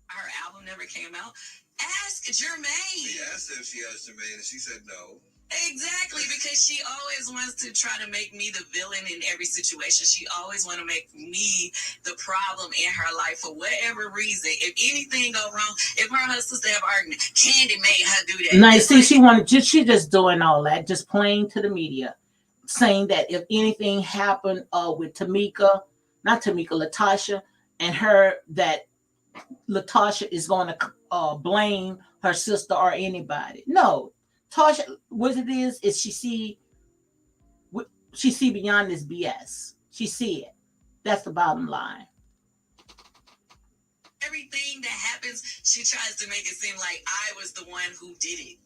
Her album never came out. Ask Jermaine. We asked her if she asked Jermaine and she said no. Exactly, because she always wants to try to make me the villain in every situation. She always want to make me the problem in her life for whatever reason. If anything go wrong, if her and her sister have argument, Candy made her do that. Now, you see, she just doing all that, just playing to the media, saying that if anything happened with Latocha, and her, that Latocha is going to blame her sister or anybody. No. Tasha, what it is she see beyond this BS. She see it. That's the bottom line. Everything that happens, she tries to make it seem like I was the one who did it.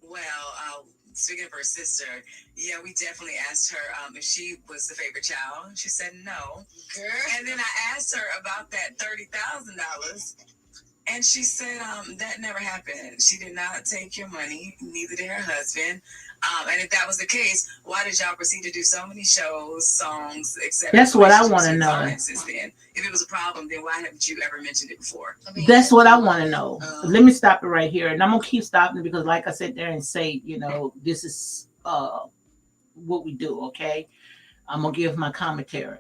Well, speaking of her sister, yeah, we definitely asked her if she was the favorite child. She said no. Girl. And then I asked her about that $30,000. And she said that never happened. She did not take your money, neither did her husband. And if that was the case, why did y'all proceed to do so many shows, songs, etc.? That's what I want to know. Since then, if it was a problem, then why haven't you ever mentioned it before? That's what I want to know. Let me stop it right here, and I'm gonna keep stopping because, like I said there and say, this is what we do. Okay, I'm gonna give my commentary,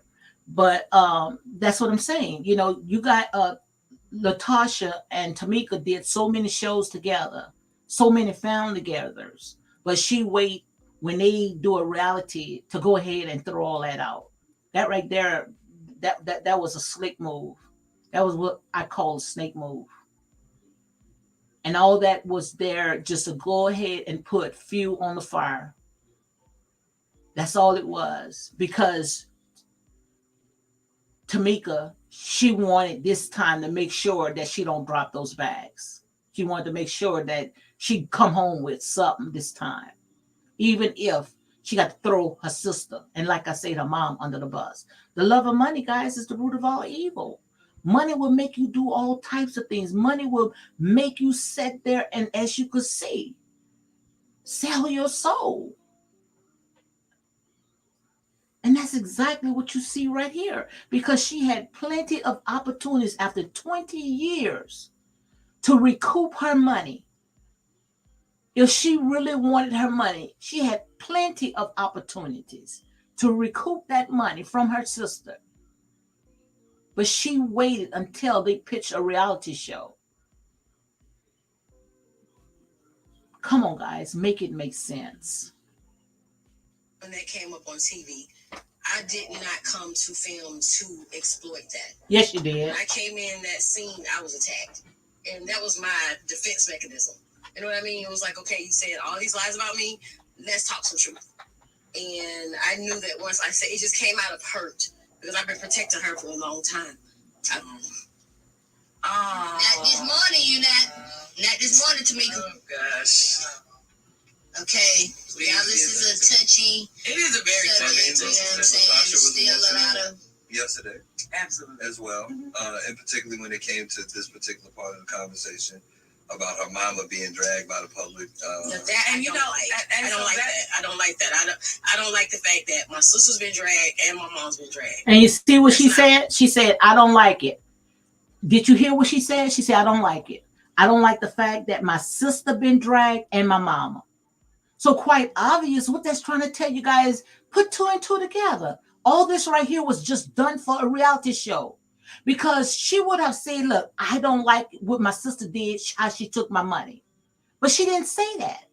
but that's what I'm saying. You got Latocha and Tameka did so many shows together, so many family-togethers, but she wait when they do a reality to go ahead and throw all that out. That right there, that was a slick move. That was what I call a snake move. And all that was there just to go ahead and put fuel on the fire. That's all it was, because Tameka, she wanted this time to make sure that she don't drop those bags. She wanted to make sure that she come home with something this time, even if she got to throw her sister and, like I said, her mom under the bus. The love of money, guys, is the root of all evil. Money will make you do all types of things. Money will make you sit there and, as you could see, sell your soul. And that's exactly what you see right here, because she had plenty of opportunities after 20 years to recoup her money. If she really wanted her money, she had plenty of opportunities to recoup that money from her sister. But she waited until they pitched a reality show. Come on, guys, make it make sense. When that came up on TV, I did not come to film to exploit that. Yes, you did. When I came in that scene, I was attacked. And that was my defense mechanism. You know what I mean? It was like, okay, you said all these lies about me, let's talk some truth. And I knew that once I said, it just came out of hurt, because I've been protecting her for a long time. Not this morning, not this morning, Tameka. Oh, gosh. Okay, now this is a touchy. It is a very touchy. You know what I'm saying? There's still a lot of yesterday. Absolutely. As well, and particularly when it came to this particular part of the conversation about her mama being dragged by the public. And you know, I don't like that. I don't like that. I don't like the fact that my sister's been dragged and my mom's been dragged. And you see what she said? She said, I don't like it. Did you hear what she said? She said, I don't like it. I don't like the fact that my sister been dragged and my mama. So quite obvious what that's trying to tell you guys, put two and two together. All this right here was just done for a reality show. Because she would have said, look, I don't like what my sister did, how she took my money. But she didn't say that.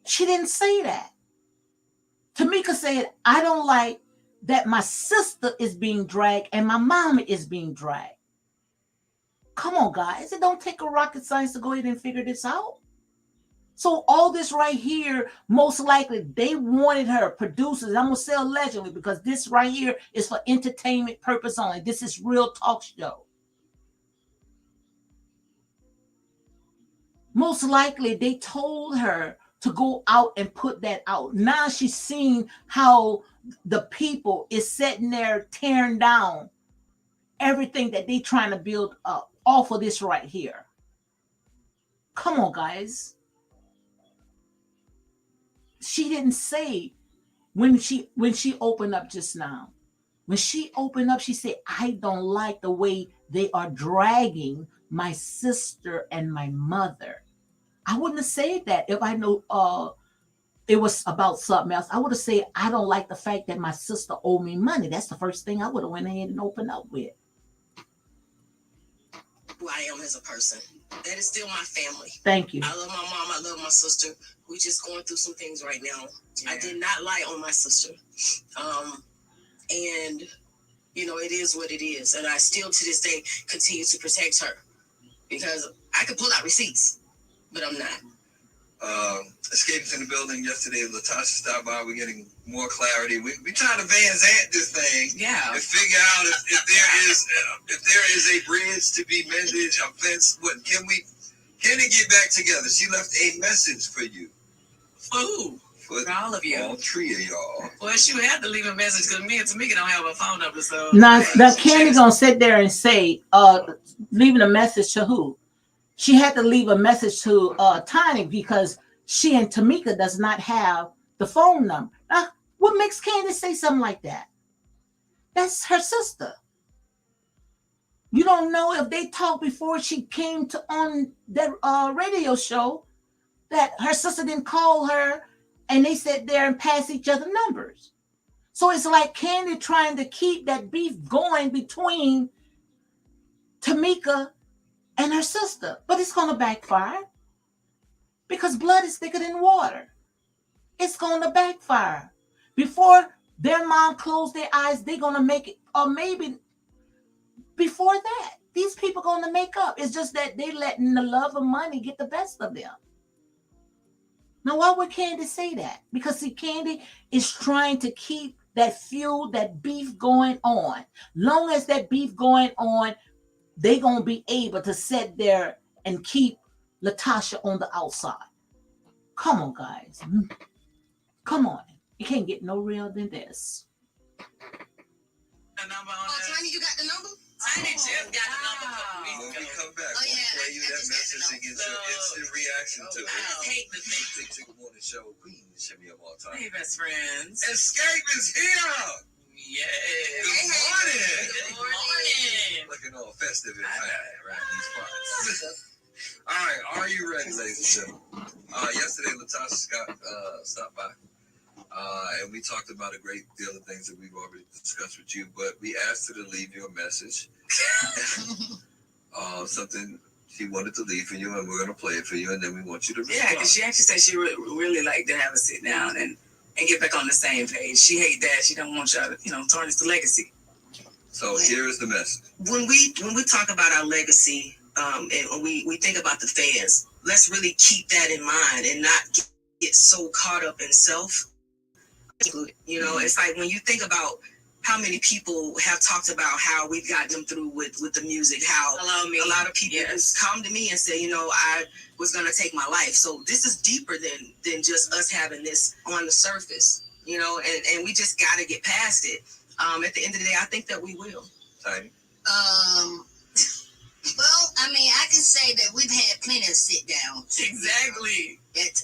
She didn't say that. Tameka said, I don't like that my sister is being dragged and my mama is being dragged. Come on, guys. It don't take a rocket science to go ahead and figure this out. So all this right here, most likely they wanted her, producers, I'm going to say allegedly, because this right here is for entertainment purpose only. This is real talk show. Most likely they told her to go out and put that out. Now she's seen how the people is sitting there tearing down everything that they trying to build up off of this right here. Come on, guys. She didn't say when she opened up just now. When she opened up, she said, I don't like the way they are dragging my sister and my mother. I wouldn't have said that if I knew it was about something else. I would have said, I don't like the fact that my sister owed me money. That's the first thing I would have went ahead and opened up with. Who I am as a person. That is still my family. Thank you. I love my mom. I love my sister. We're just going through some things right now. Yeah. I did not lie on my sister. And, you know, it is what it is. And I still, to this day, continue to protect her. Because I could pull out receipts, but I'm not. Escapes in the building yesterday. Latocha stopped by. We're getting more clarity. We trying to Van Zant this thing. Yeah. And figure out if there is a bridge to be mended, a fence. What can they get back together? She left a message for you. For who? For all of you. All three of y'all. Well, she would have to leave a message because me and Tameka don't have a phone number. So now Candy gonna sit there and say, leaving a message to who? She had to leave a message to Tiny because she and Tameka does not have the phone number. Now, what makes Candy say something like that? That's her sister. You don't know if they talked before she came to on that radio show that her sister didn't call her and they sat there and passed each other numbers. So it's like Candy trying to keep that beef going between Tameka and her sister. But it's going to backfire because blood is thicker than water. It's going to backfire. Before their mom closed their eyes, they're going to make it, or maybe before that, these people going to make up. It's just that they letting the love of money get the best of them. Now, why would Candy say that? Because see, Candy is trying to keep that feud, that beef going on. Long as that beef going on, they going to be able to sit there and keep Latocha on the outside. Come on, guys. Come on. You can't get no real than this. The number on Tiny, you got the number? Tiny just got the number. When we come back, we'll play you that message and get your instant reaction to it. I hate the thing. Big Morning Show, Queen, shimmy up all time. Hey, best friends. Escape is here! Yes. Good morning! Good morning. Looking all festive and fine around these parts. All right, are you ready, ladies and gentlemen? Yesterday, Latocha stopped by. And we talked about a great deal of things that we've already discussed with you, but we asked her to leave you a message. Something she wanted to leave for you, and we're going to play it for you, and then we want you to respond. Yeah, because she actually said she would really like to have a sit down and get back on the same page. She hate that. She don't want y'all to, tarnish the legacy. So here is the message. When we talk about our legacy, and we think about the fans, let's really keep that in mind and not get so caught up in self. It's like when you think about how many people have talked about how we've gotten them through with the music, how a lot of people just come to me and say, I was going to take my life. So this is deeper than just us having this on the surface, and we just got to get past it. At the end of the day, I think that we will. Tiny. Well, I mean, I can say that we've had plenty of sit downs. Exactly. It's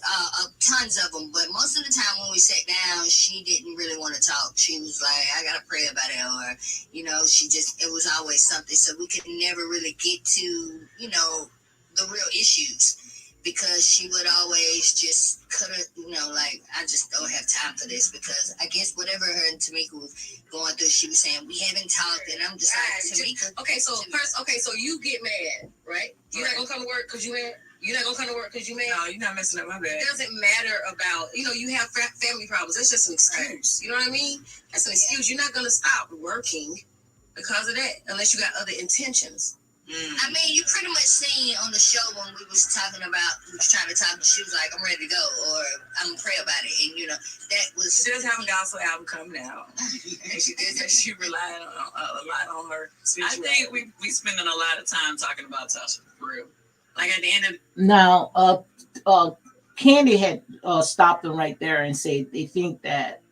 tons of them, but most of the time when we sat down, she didn't really want to talk. She was like, "I gotta pray about it," or it was always something. So we could never really get to the real issues because she would always just cut it. Like, I just don't have time for this because I guess whatever her and Tameka was going through, she was saying we haven't talked, and I'm just like, Tameka. So you get mad, right? You're not gonna come to work because you mad. You're not gonna come to work because you mad. No, you're not messing up my bed. It doesn't matter about you have family problems. That's just an excuse. Right. You know what I mean? That's an excuse. You're not gonna stop working because of that unless you got other intentions. I mean, you pretty much seen on the show when we was trying to talk, she was like, I'm ready to go, or I'm gonna pray about it. And, that was... She does have a gospel album coming out. And she did say she relied on, a lot on her spirituality. I think we spending a lot of time talking about Tasha, for real. Like at the end of... Now, Candy had stopped them right there and said they think that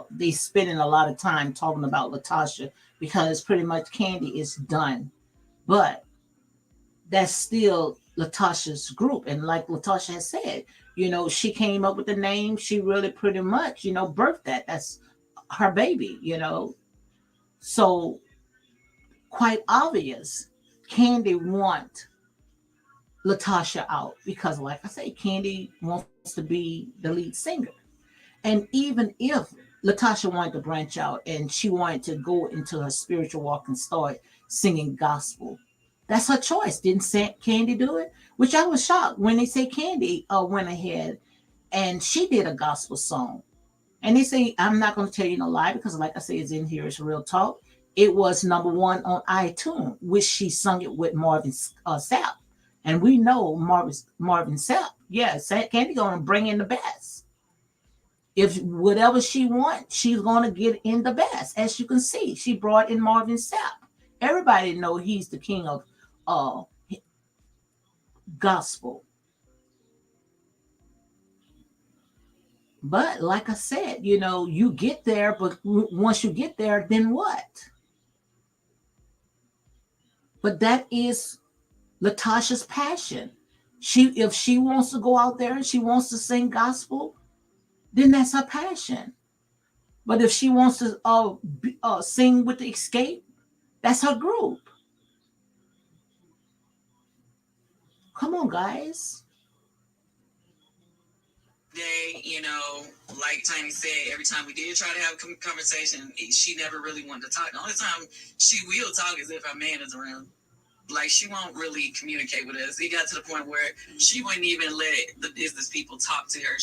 they spending a lot of time talking about Latocha because pretty much Candy is done. But that's still Latocha's group. And like Latocha has said, she came up with the name. She really pretty much, birthed that. That's her baby, So quite obvious, Candy want Latocha out because, like I say, Candy wants to be the lead singer. And even if Latocha wanted to branch out and she wanted to go into her spiritual walk and start singing gospel, that's her choice. Didn't Candy do it? Which I was shocked when they say Candy went ahead and she did a gospel song. And they say, I'm not going to tell you no lie because, like I say, it's in here. It's real talk. It was #1 on iTunes, which she sung it with Marvin Sapp. And we know Marvin Sapp. Yes, Candy going to bring in the best. If whatever she wants, she's going to get in the best. As you can see, she brought in Marvin Sapp. Everybody know he's the king of gospel. But like I said, you get there, but once you get there, then what? But that is Latocha's passion. If she wants to go out there and she wants to sing gospel, then that's her passion. But if she wants to sing with the Escape, that's her group. Come on, guys. Like Tiny said, every time we did try to have a conversation, she never really wanted to talk. The only time she will talk is if her man is around. Like, she won't really communicate with us. It got to the point where she wouldn't even let the business people talk to her.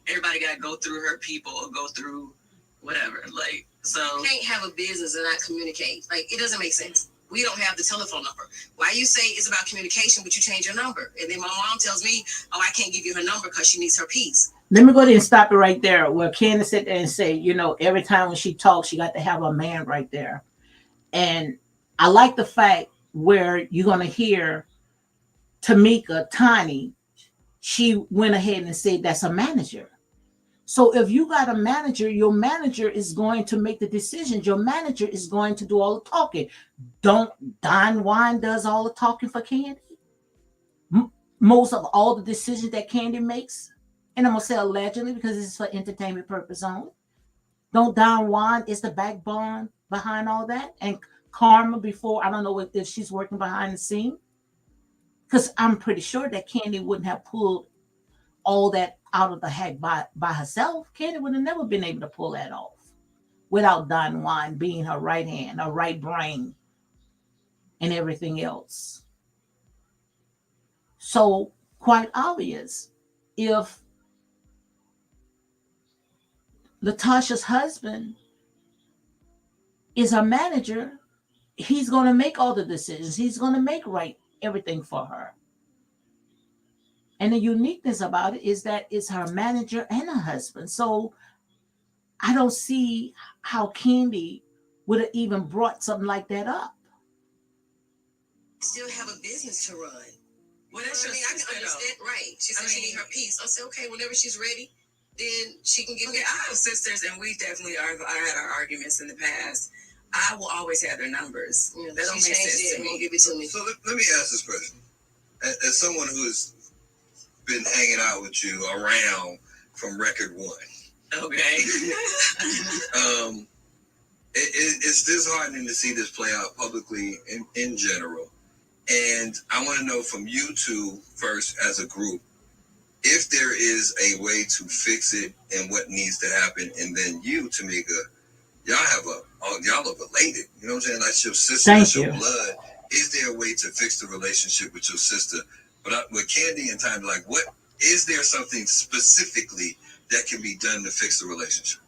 Everybody got to go through her people or go through whatever. Like, so you can't have a business and not communicate. Like, it doesn't make sense. We don't have the telephone number. Why you say it's about communication, but you change your number? And then my mom tells me, oh, I can't give you her number because she needs her peace. Let me go ahead and stop it right there. Where Candace sit there and say, every time when she talks, she got to have a man right there. And I like the fact where you're going to hear Tameka, Tiny, she went ahead and said that's a manager. So if you got a manager, your manager is going to make the decisions. Your manager is going to do all the talking. Don Juan does all the talking for Candy. Most of all the decisions that Candy makes, and I'm going to say allegedly because this is for entertainment purpose only. Don't Don Juan is the backbone behind all that? And Karma before, I don't know if she's working behind the scene. Because I'm pretty sure that Candy wouldn't have pulled all that out of the hat by herself. Candy would have never been able to pull that off without Don Juan being her right hand, her right brain, and everything else. So, quite obvious, if Latocha's husband is her manager, he's going to make all the decisions. He's going to make everything for her. And the uniqueness about it is that it's her manager and her husband. So I don't see how Candy would have even brought something like that up. Still have a business to run. Well, that's I your mean, I can sister, understand. though. Right. She said she need her peace. I said, okay, whenever she's ready, then she can give Okay, me. I have sisters, and we definitely are. I had our arguments in the past. I will always have their numbers. Yeah, That don't she make changed sense it. to Won't me. give it to me. So let me ask this question. As someone who has been hanging out with you around from record one, Okay. it's disheartening to see this play out publicly in general. And I want to know from you two first as a group, if there is a way to fix it and what needs to happen. And then you, Tameka, y'all are related. You know what I'm saying? Like your sister, Thank that's your you. blood. Is there a way to fix the relationship with your sister? But with Candy and Time, like, what is there something specifically that can be done to fix the relationship?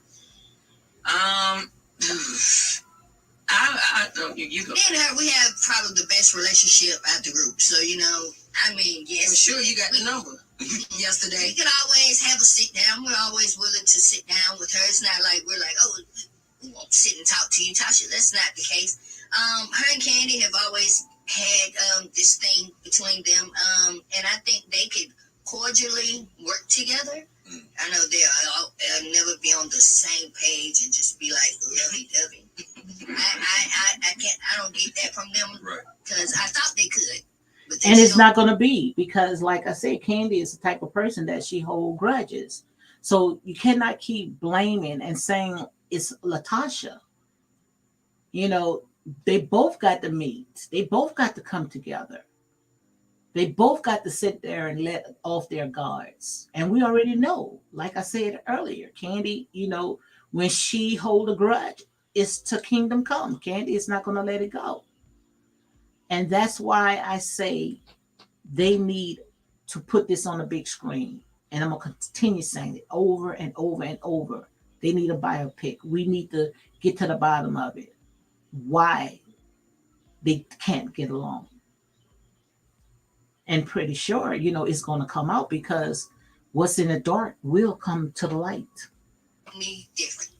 I don't. You go. Me and her, we have probably the best relationship out the group. So, I mean, yes. For sure, you got the number. Yesterday. We can always have a sit down. We're always willing to sit down with her. It's not like we're like, oh, we won't sit and talk to you, Tasha. That's not the case. Her and Candy have always had this thing between them. And I think they could cordially work together. I know they'll never be on the same page and just be like lovey-dovey. I don't get that from them. Right. Because I thought they could. But And it's not going to be, because like I said, Candy is the type of person that she hold grudges. So you cannot keep blaming and saying it's Latocha. They both got to meet. They both got to come together. They both got to sit there and let off their guards. And we already know, like I said earlier, Candy, when she hold a grudge, it's to kingdom come. Candy is not going to let it go. And that's why I say they need to put this on a big screen. And I'm going to continue saying it over and over and over. They need a biopic. We need to get to the bottom of it. Why they can't get along. And pretty sure, it's going to come out, because what's in the dark will come to the light. Me different.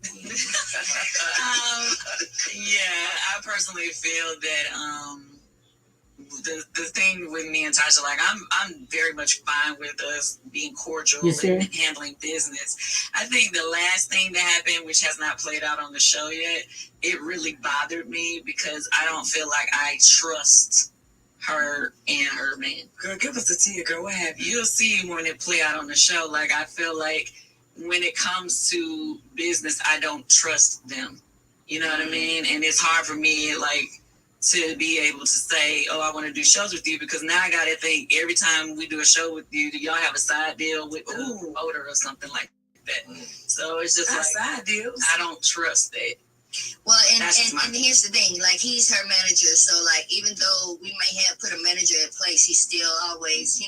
Yeah, I personally feel that the thing with me and Tasha, like I'm very much fine with us being cordial and handling business. I think the last thing that happened, which has not played out on the show yet, it really bothered me because I don't feel like I trust her and her man. Girl, give us the tea, girl. What have you? You'll see when it play out on the show. Like, I feel like when it comes to business, I don't trust them. You know what I mean? And it's hard for me, like, to be able to say, oh, I want to do shows with you, because now I got to think every time we do a show with you, do y'all have a side deal with the promoter or something like that? So it's just like, side deals. I don't trust that. Well, and here's the thing, like, he's her manager, so, like, even though we may have put a manager in place, he's still always,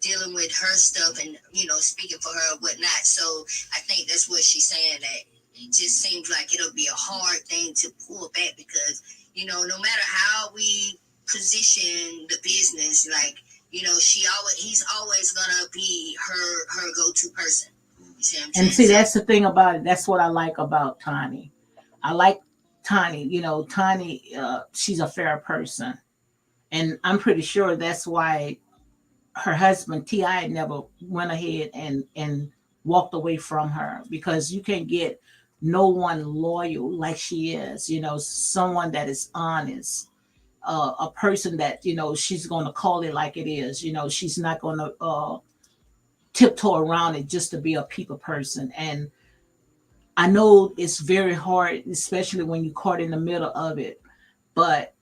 dealing with her stuff and, speaking for her or whatnot. So I think that's what she's saying, that it just seems like it'll be a hard thing to pull back, because, no matter how we position the business, like, he's always gonna be her go-to person. You see what I'm saying? And see, that's the thing about it. That's what I like about Tani. I like Tani. Tani, she's a fair person. And I'm pretty sure that's why her husband, T.I., never went ahead and walked away from her, because you can't get no one loyal like she is, someone that is honest, a person that, she's going to call it like it is. She's not going to tiptoe around it just to be a people person. And I know it's very hard, especially when you're caught in the middle of it. But,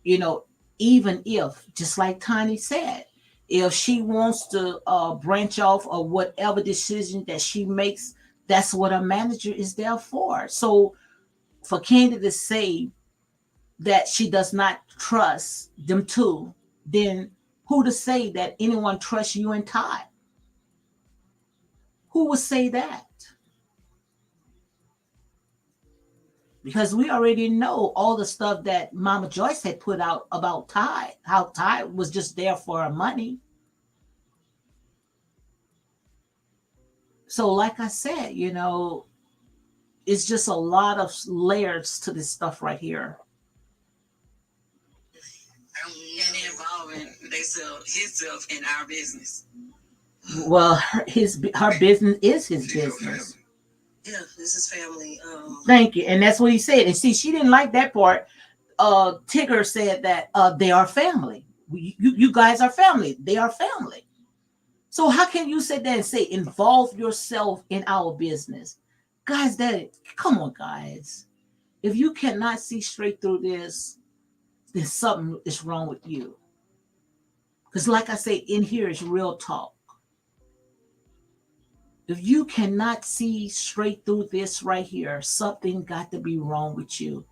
even if, just like Tiny said, if she wants to branch off or whatever decision that she makes, that's what a manager is there for. So for Candy to say that she does not trust them two, then who to say that anyone trusts you and Todd? Who would say that? Because we already know all the stuff that Mama Joyce had put out about Ty, how Ty was just there for her money. So like I said, it's just a lot of layers to this stuff right here. And involving himself in our business. Well, her business is his She's your business. family. Yeah, this is family. Thank you. And that's what he said. And see, she didn't like that part. Tigger said that they are family. You guys are family. They are family. So how can you sit there and say involve yourself in our business? Guys, come on, guys. If you cannot see straight through this, then something is wrong with you. Because like I say, in here is real talk. If you cannot see straight through this right here, something got to be wrong with you.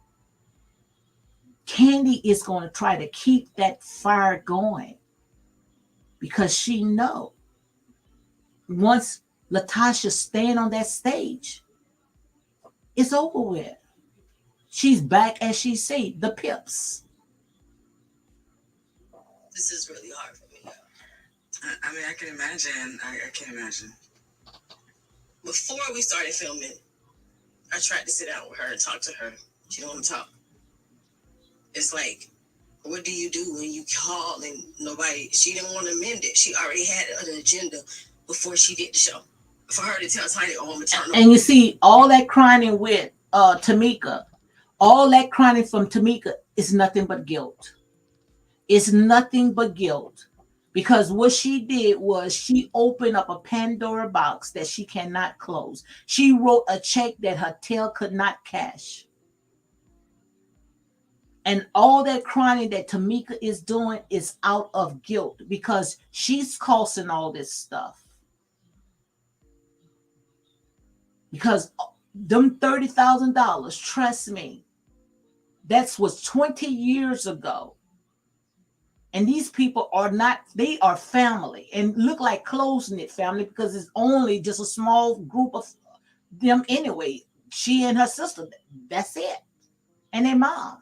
Candy is going to try to keep that fire going because she know once Latocha stand on that stage, it's over with. She's back, as she say, the pips. This is really hard for me. I mean, I can imagine. I can't imagine. Before we started filming, I tried to sit down with her and talk to her. She don't want to talk. It's like, what do you do when you call and nobody? She didn't want to amend it. She already had an agenda before she did the show. For her to tell Tiny, "Oh, I'm gonna turn." And you see all that crying with Tameka, all that crying from Tameka is nothing but guilt. It's nothing but guilt. Because what she did was she opened up a Pandora box that she cannot close. She wrote a check that her tail could not cash. And all that crying that Tameka is doing is out of guilt because she's causing all this stuff. Because them $30,000, trust me, that was 20 years ago. And these people are not, they are family and look like close-knit family because it's only just a small group of them anyway. She and her sister, that's it. And their mom.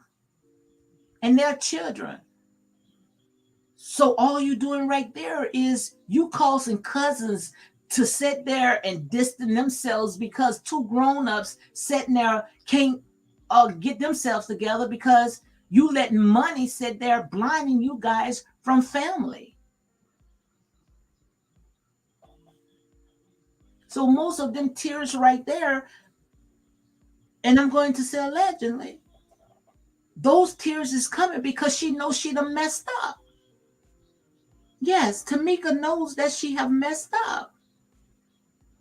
And their children. So all you're doing right there is you causing cousins to sit there and distance themselves because two grown-ups sitting there can't get themselves together because you letting money sit there blinding you guys from family. So most of them tears right there, and I'm going to say allegedly, those tears is coming because she knows she done messed up. Yes, Tameka knows that she have messed up.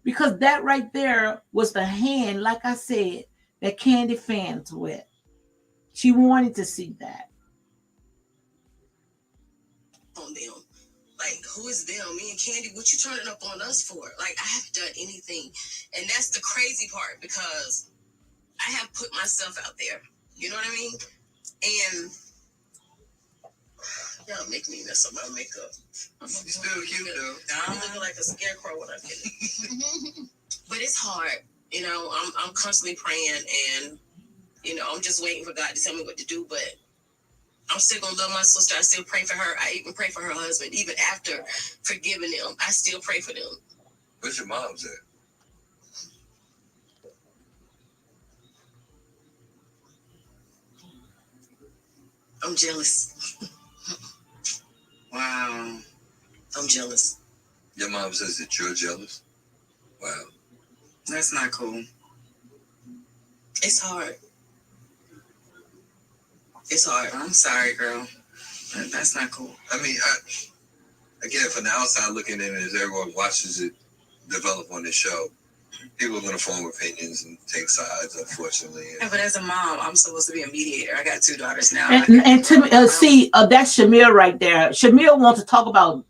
Because that right there was the hand, like I said, that Candy fans with. She wanted to see that. On them. Like, who is them? Me and Candy, what you turning up on us for? Like, I haven't done anything. And that's the crazy part because I have put myself out there. You know what I mean? And y'all make me mess up my makeup. You still cute though. I'm looking like a scarecrow when I get it. But it's hard. You know, I'm constantly praying and, you know, I'm just waiting for God to tell me what to do. But I'm still going to love my sister. I still pray for her. I even pray for her husband. Even after forgiving them, I still pray for them. Where's your mom's at? I'm jealous. Wow. I'm jealous. Your mom says that you're jealous? Wow. That's not cool. It's hard. It's hard. I'm sorry, girl. That's not cool. I mean, again, from the outside looking in, as everyone watches it develop on this show, people are going to form opinions and take sides, unfortunately. Yeah, but as a mom, I'm supposed to be a mediator. I got 2 daughters now. And to me, see, that's Shamir right there. Shamir wants to talk about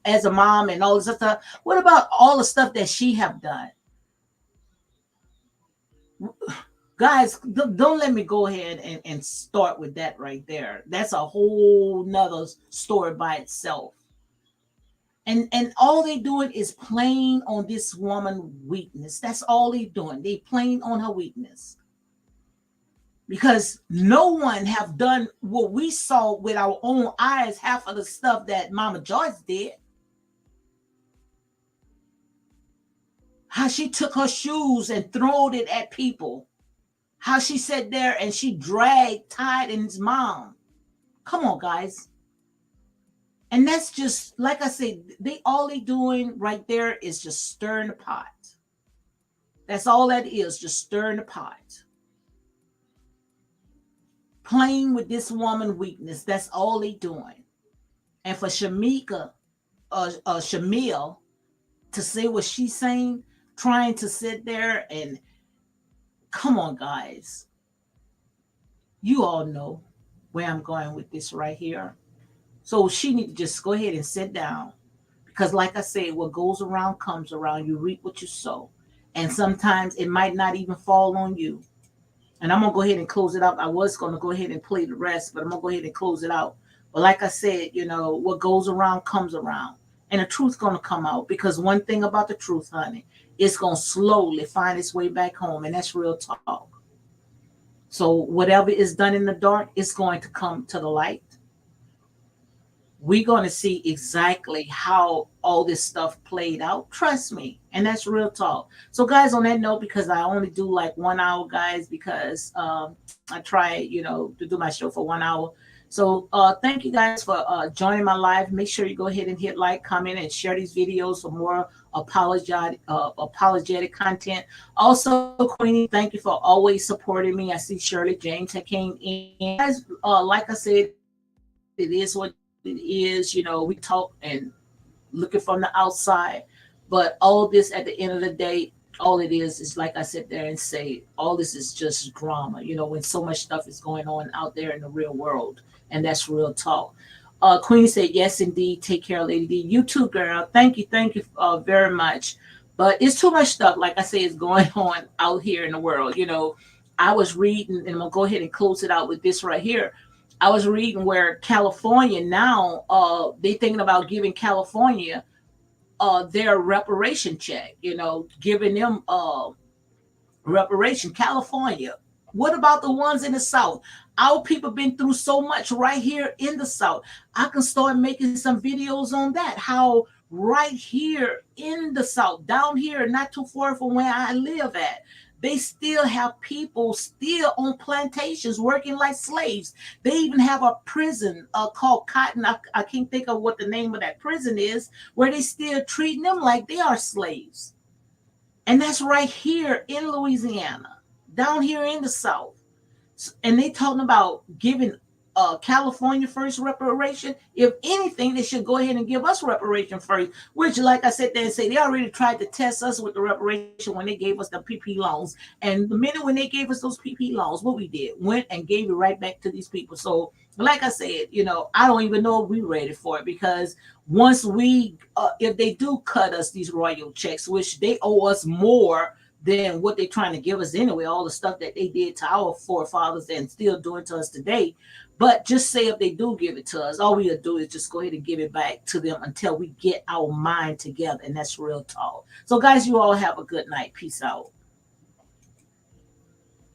as a mom and all this stuff. What about all the stuff that she have done? Guys, don't let me go ahead and start with that right there. That's a whole nother story by itself. And all they doing is playing on this woman weakness. That's all they doing. They playing on her weakness. Because no one have done what we saw with our own eyes, half of the stuff that Mama Joyce did. How she took her shoes and throwed it at people. How she sat there and she dragged Titan's mom. Come on, guys. And that's just like I said, they doing right there is just stirring the pot. That's all that is, just stirring the pot. Playing with this woman weakness. That's all they doing. And for Shamika, Shamil, to say what she's saying, trying to sit there and come on, guys. You all know where I'm going with this right here. So she need to just go ahead and sit down. Because like I said, what goes around comes around. You reap what you sow. And sometimes it might not even fall on you. And I'm going to go ahead and close it up. I was going to go ahead and play the rest, but I'm going to go ahead and close it out. But like I said, what goes around comes around. And the truth's going to come out. Because one thing about the truth, honey, it's going to slowly find its way back home. And that's real talk. So whatever is done in the dark, it's going to come to the light. We're going to see exactly how all this stuff played out. Trust me. And that's real talk. So, guys, on that note, because I only do like 1 hour, guys, because I try, to do my show for 1 hour. So thank you guys for joining my live. Make sure you go ahead and hit like, comment, and share these videos for more apologetic content. Also, Queenie, thank you for always supporting me. I see Shirley James that came in. Guys, like I said, it is what it is. We talk and looking from the outside, but all this at the end of the day, all it is like I sit there and say, all this is just drama, when so much stuff is going on out there in the real world. And that's real talk. Queen said, yes, indeed. Take care, Lady D. You too, girl. Thank you very much. But it's too much stuff, like I say, is going on out here in the world. I was reading, and I'm going to go ahead and close it out with this right here. I was reading where California now, they thinking about giving California their reparation check, giving them reparation. California. What about the ones in the South? Our people been through so much right here in the South. I can start making some videos on that. How right here in the South, down here, not too far from where I live at, they still have people still on plantations working like slaves. They even have a prison called Cotton. I can't think of what the name of that prison is, where they still treating them like they are slaves. And that's right here in Louisiana, down here in the South. And they talking about giving California first reparation. If anything, they should go ahead and give us reparation first, which, like I said, they already tried to test us with the reparation when they gave us the PP loans. And the minute when they gave us those PP loans, what we did, went and gave it right back to these people. So, like I said, I don't even know if we're ready for it, because once if they do cut us these royal checks, which they owe us more than what they're trying to give us anyway, all the stuff that they did to our forefathers and still doing to us today. But just say if they do give it to us, all we'll do is just go ahead and give it back to them until we get our mind together. And that's real talk. So, guys, you all have a good night. Peace out.